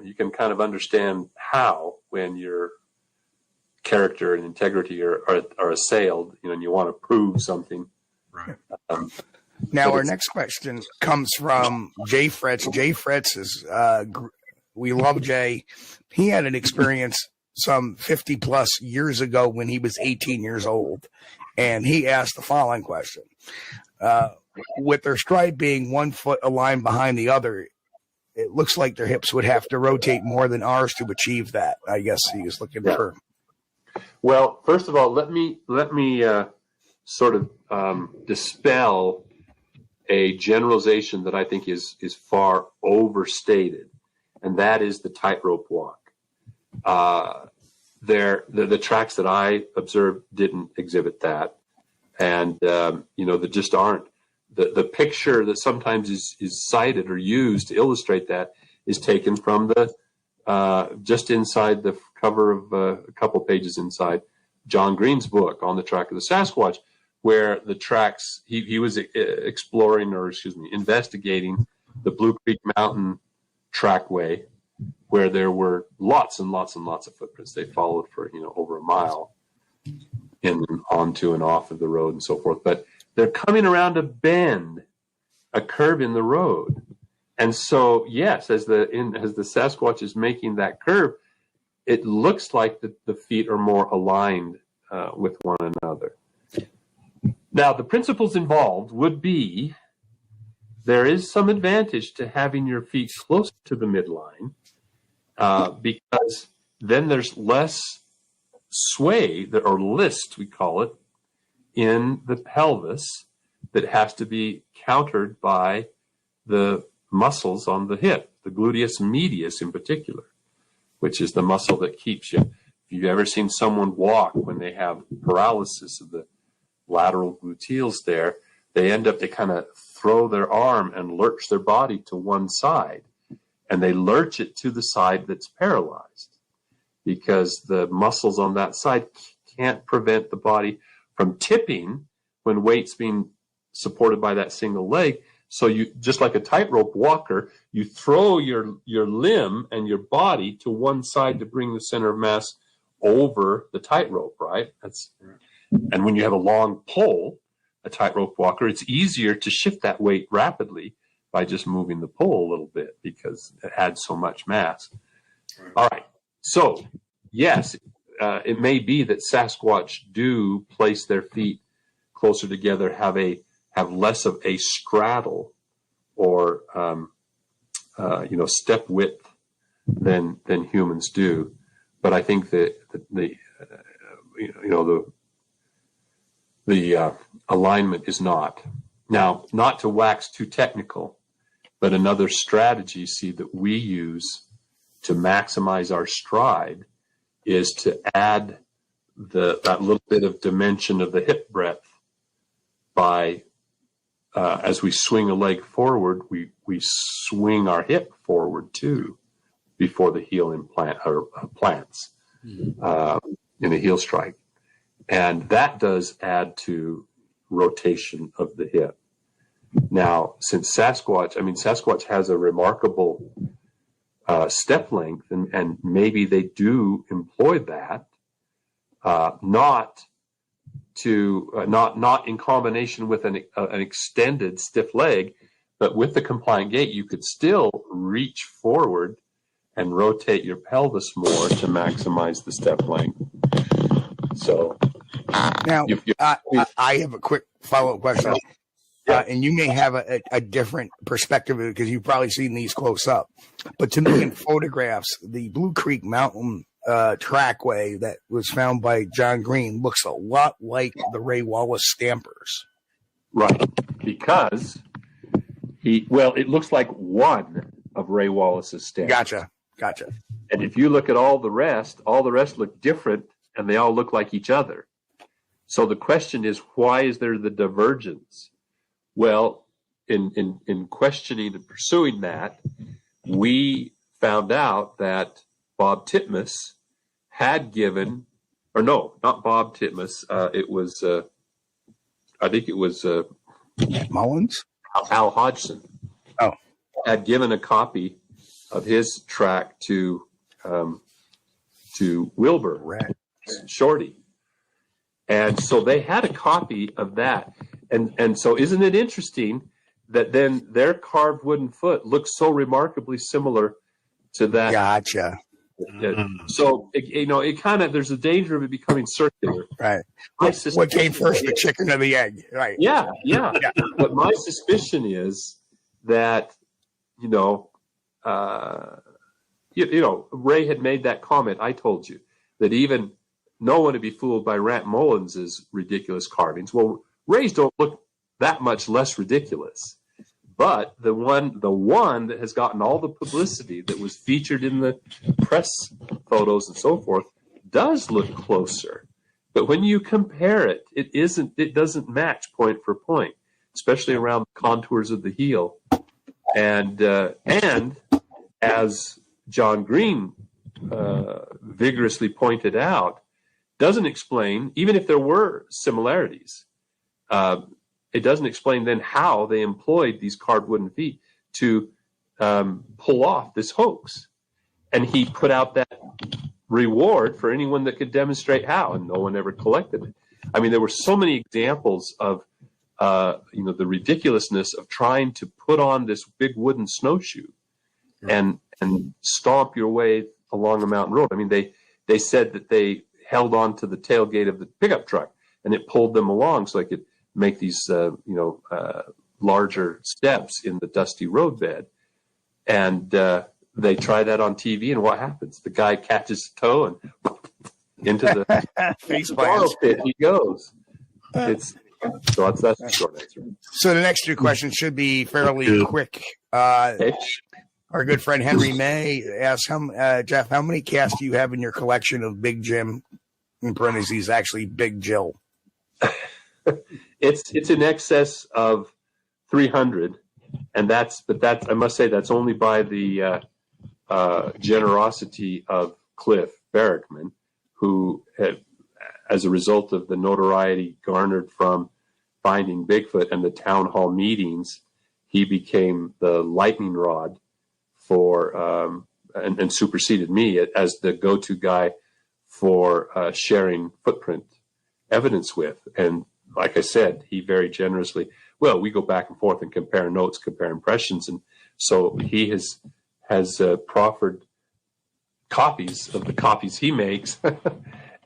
you can kind of understand how, when your character and integrity are assailed, and you want to prove something.
Right.
Now our next question comes from Jay Fretz. Jay Fretz is we love Jay. He had an experience some 50 plus years ago when he was 18 years old, and he asked the following question. With their stride being 1 foot aligned behind the other, it looks like their hips would have to rotate more than ours to achieve that. I guess he was looking for.
Well, first of all, let me sort of dispel a generalization that I think is far overstated, and that is the tightrope walk. The tracks that I observed didn't exhibit that, and there just aren't. The picture that sometimes is cited or used to illustrate that is taken from the just inside the cover of a couple pages inside John Green's book, On the Track of the Sasquatch, where the tracks he was investigating the Blue Creek Mountain trackway, where there were lots and lots and lots of footprints. They followed for over a mile in onto and off of the road and so forth, but they're coming around a bend, a curve in the road. And so, yes, as the Sasquatch is making that curve, it looks like the feet are more aligned with one another. Now, the principles involved would be, there is some advantage to having your feet close to the midline, because then there's less sway, or list, we call it, in the pelvis that has to be countered by the muscles on the hip, the gluteus medius in particular, which is the muscle that keeps you. If you've ever seen someone walk when they have paralysis of the lateral gluteals there, they kind of throw their arm and lurch their body to one side, and they lurch it to the side that's paralyzed, because the muscles on that side can't prevent the body from tipping when weight's being supported by that single leg. So you, just like a tightrope walker, you throw your limb and your body to one side to bring the center of mass over the tightrope, right? And when you have a long pole, a tightrope walker, it's easier to shift that weight rapidly by just moving the pole a little bit because it adds so much mass. All right. So, yes, it may be that Sasquatch do place their feet closer together, have less of a straddle or step width than humans do. But I think that the alignment is not. Now, not to wax too technical, but another strategy, that we use to maximize our stride is to add that little bit of dimension of the hip breadth by, as we swing a leg forward, we swing our hip forward too before the heel plants in a heel strike. And that does add to rotation of the hip. Now, since Sasquatch has a remarkable step length, and maybe they do employ that, not in combination with an extended stiff leg, but with the compliant gait, you could still reach forward and rotate your pelvis more to maximize the step length. So
now, I have a quick follow-up question. And you may have a different perspective because you've probably seen these close up. But to me, in photographs, the Blue Creek Mountain trackway that was found by John Green looks a lot like the Ray Wallace stampers.
Right, because it looks like one of Ray Wallace's stampers.
Gotcha.
And if you look at all the rest look different, and they all look like each other. So the question is, why is there the divergence? Well, in questioning and pursuing that, we found out that Bob Titmus had given, or no, not Bob Titmus. It was, I think it was
Mullins?
Al Hodgson.
Oh,
had given a copy of his track to Wilbur Shorty, and so they had a copy of that. And so isn't it interesting that then their carved wooden foot looks so remarkably similar to that?
Gotcha.
So, it kind of, there's a danger of it becoming circular.
Right. What came first, the chicken or the egg? Right.
Yeah. But my suspicion is that, Ray had made that comment. I told you that even no one would be fooled by Rant Mullins' ridiculous carvings. Well, Rays don't look that much less ridiculous, but the one that has gotten all the publicity, that was featured in the press photos and so forth, does look closer. But when you compare it, it doesn't match point for point, especially around the contours of the heel. And as John Green vigorously pointed out, doesn't explain, even if there were similarities, it doesn't explain then how they employed these carved wooden feet to pull off this hoax. And he put out that reward for anyone that could demonstrate how, and no one ever collected it. I mean, there were so many examples of the ridiculousness of trying to put on this big wooden snowshoe and stomp your way along a mountain road. I mean, they said that they held on to the tailgate of the pickup truck and it pulled them along so they could make these larger steps in the dusty roadbed. And they try that on TV, and what happens? The guy catches a toe and into the
face
borrow pit he goes. That's the short answer.
So the next two questions should be fairly quick. Our good friend Henry May asks, Jeff, how many casts do you have in your collection of Big Jim, in parentheses, actually Big Jill?
It's in excess of 300, and that's I must say that's only by the generosity of Cliff Barrickman, who had, as a result of the notoriety garnered from finding Bigfoot and the town hall meetings, he became the lightning rod for and superseded me as the go-to guy for sharing footprint evidence with. And like I said, he very generously, well, we go back and forth and compare notes, compare impressions. And so he has proffered copies of the copies he makes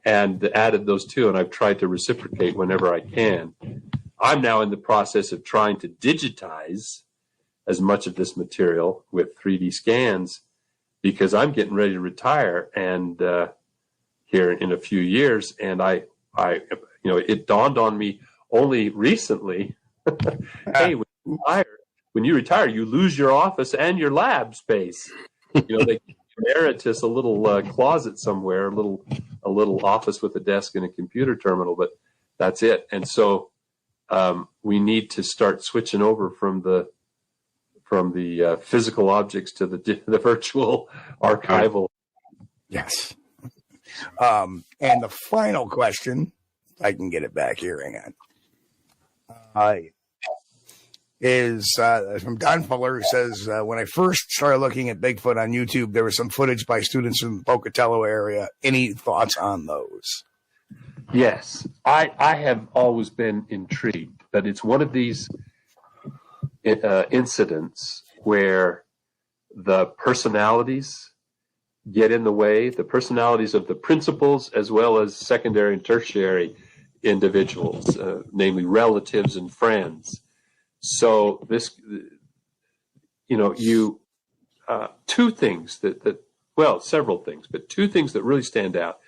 and added those too. And I've tried to reciprocate whenever I can. I'm now in the process of trying to digitize as much of this material with 3D scans, because I'm getting ready to retire and here in a few years. And I, it dawned on me only recently, hey, when you retire, you lose your office and your lab space. They inherit us a little closet somewhere, a little office with a desk and a computer terminal, but that's it. And so we need to start switching over from the physical objects to the virtual archival.
Yes. And the final question, I can get it back here. Hang on. Is from Don Fuller, who says, when I first started looking at Bigfoot on YouTube, there was some footage by students from the Pocatello area. Any thoughts on those?
Yes, I have always been intrigued, but it's one of these incidents where the personalities get in the way, the personalities of the principals as well as secondary and tertiary individuals, namely relatives and friends. So this, two things several things, but two things that really stand out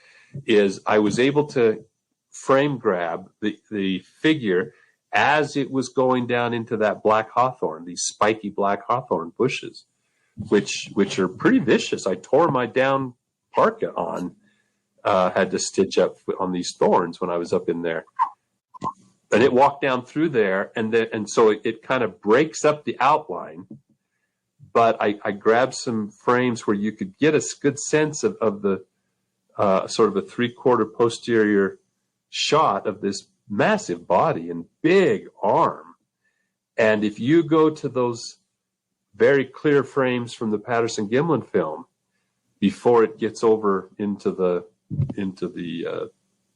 is I was able to frame grab the figure as it was going down into that black hawthorn, these spiky black hawthorn bushes, which are pretty vicious. I tore my down parka on, had to stitch up on these thorns when I was up in there. And it walked down through there, and so it kind of breaks up the outline. But I grabbed some frames where you could get a good sense of the sort of a 3/4 posterior shot of this massive body and big arm. And if you go to those very clear frames from the Patterson-Gimlin film before it gets over into the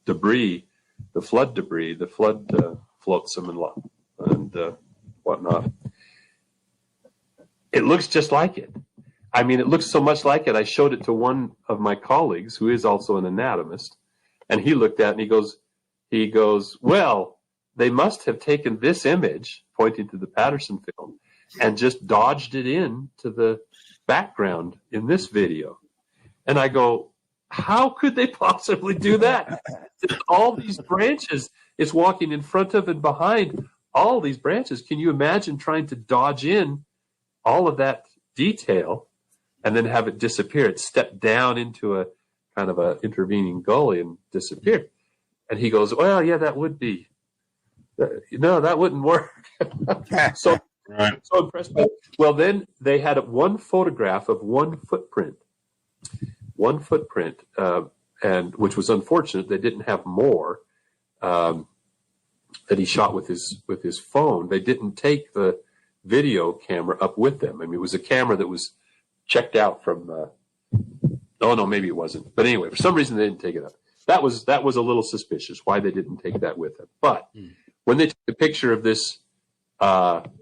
debris, the flood debris, the flood flotsam and whatnot, it looks just like it. I mean, it looks so much like it. I showed it to one of my colleagues who is also an anatomist, and he looked at it and he goes, well, they must have taken this image, pointing to the Patterson film, and just dodged it in to the background in this video. And I go, how could they possibly do that? All these branches, it's walking in front of and behind all these branches. Can you imagine trying to dodge in all of that detail and then have it disappear? It stepped down into a kind of a intervening gully and disappeared. And he goes, well, yeah, that would be. No, that wouldn't work. So impressed by it. Well, then they had one photograph of one footprint, and which was unfortunate. They didn't have more that he shot with his phone. They didn't take the video camera up with them. I mean, it was a camera that was checked out from. Oh no, maybe it wasn't. But anyway, for some reason they didn't take it up. That was a little suspicious why they didn't take that with them. But when they took the picture of this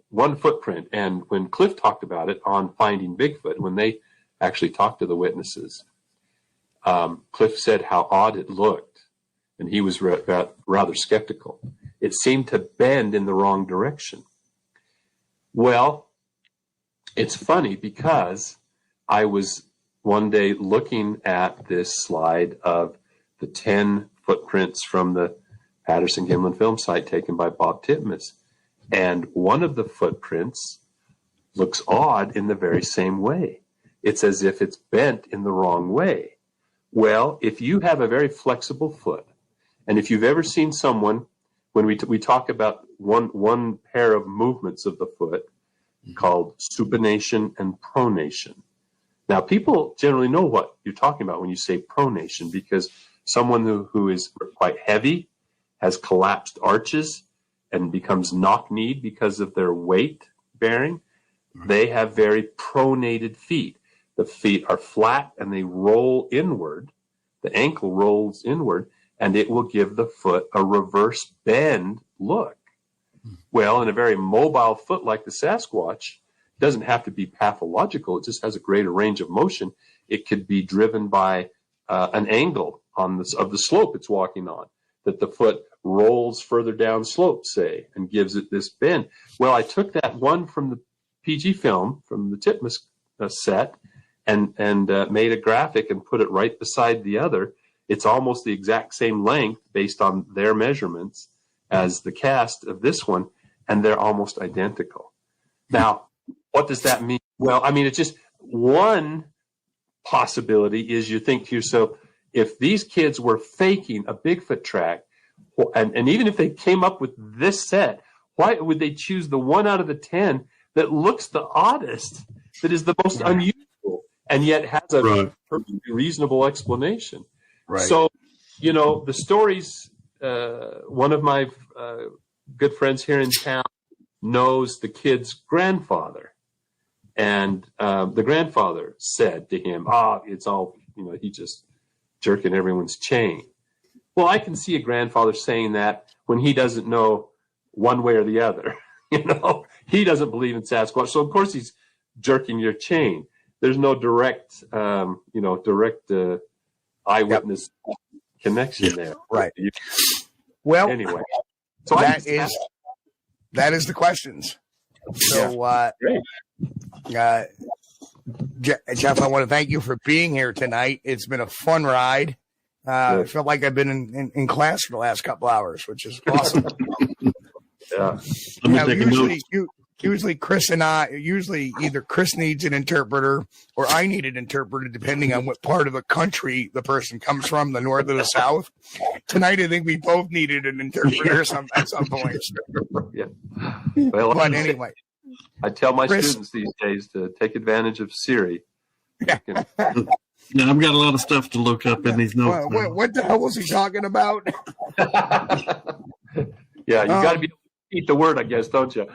one footprint, and when Cliff talked about it on Finding Bigfoot, when they actually talked to the witnesses, Cliff said how odd it looked, and he was rather skeptical. It seemed to bend in the wrong direction. Well, it's funny because I was one day looking at this slide of the 10 footprints from the Patterson-Gimlin film site taken by Bob Titmus. And one of the footprints looks odd in the very same way. It's as if it's bent in the wrong way. Well, if you have a very flexible foot, and if you've ever seen someone, when we talk about one pair of movements of the foot called supination and pronation. Now, people generally know what you're talking about when you say pronation, because someone who is quite heavy, has collapsed arches, and becomes knock-kneed because of their weight bearing, they have very pronated feet. The feet are flat and they roll inward. The ankle rolls inward, and it will give the foot a reverse bend look? Well, in a very mobile foot like the Sasquatch, it doesn't have to be pathological. It just has a greater range of motion. It could be driven by an angle of the slope it's walking on, that the foot rolls further down slope, say, and gives it this bend. Well, I took that one from the PG film, from the Titmus set, and made a graphic and put it right beside the other. It's almost the exact same length based on their measurements as the cast of this one, and they're almost identical. Now, what does that mean? Well, I mean, it's just one possibility is you think to yourself, if these kids were faking a Bigfoot track, and even if they came up with this set, why would they choose the 1 out of the 10 that looks the oddest, that is the most unusual, and yet has a perfectly reasonable explanation?
Right.
So, you know, the stories, one of my good friends here in town knows the kid's grandfather. And the grandfather said to him, it's all, you know, he just jerking everyone's chain. Well, I can see a grandfather saying that when he doesn't know one way or the other. You know, he doesn't believe in Sasquatch. So, of course, he's jerking your chain. There's no direct, eyewitness connection there.
Right. Well,
anyway,
so that is the questions. So, Jeff, I want to thank you for being here tonight. It's been a fun ride. I feel like I've been in class for the last couple hours, which is awesome. Usually Chris and I, either Chris needs an interpreter or I need an interpreter, depending on what part of the country the person comes from, the north or the south. Tonight, I think we both needed an interpreter at some point.
Yeah. Well,
but anyway.
I tell my
Chris,
students these days to take advantage of Siri.
Yeah, I've got a lot of stuff to look up in these notes.
What the hell was he talking about?
Yeah, you got to be able to eat the word, I guess, don't you?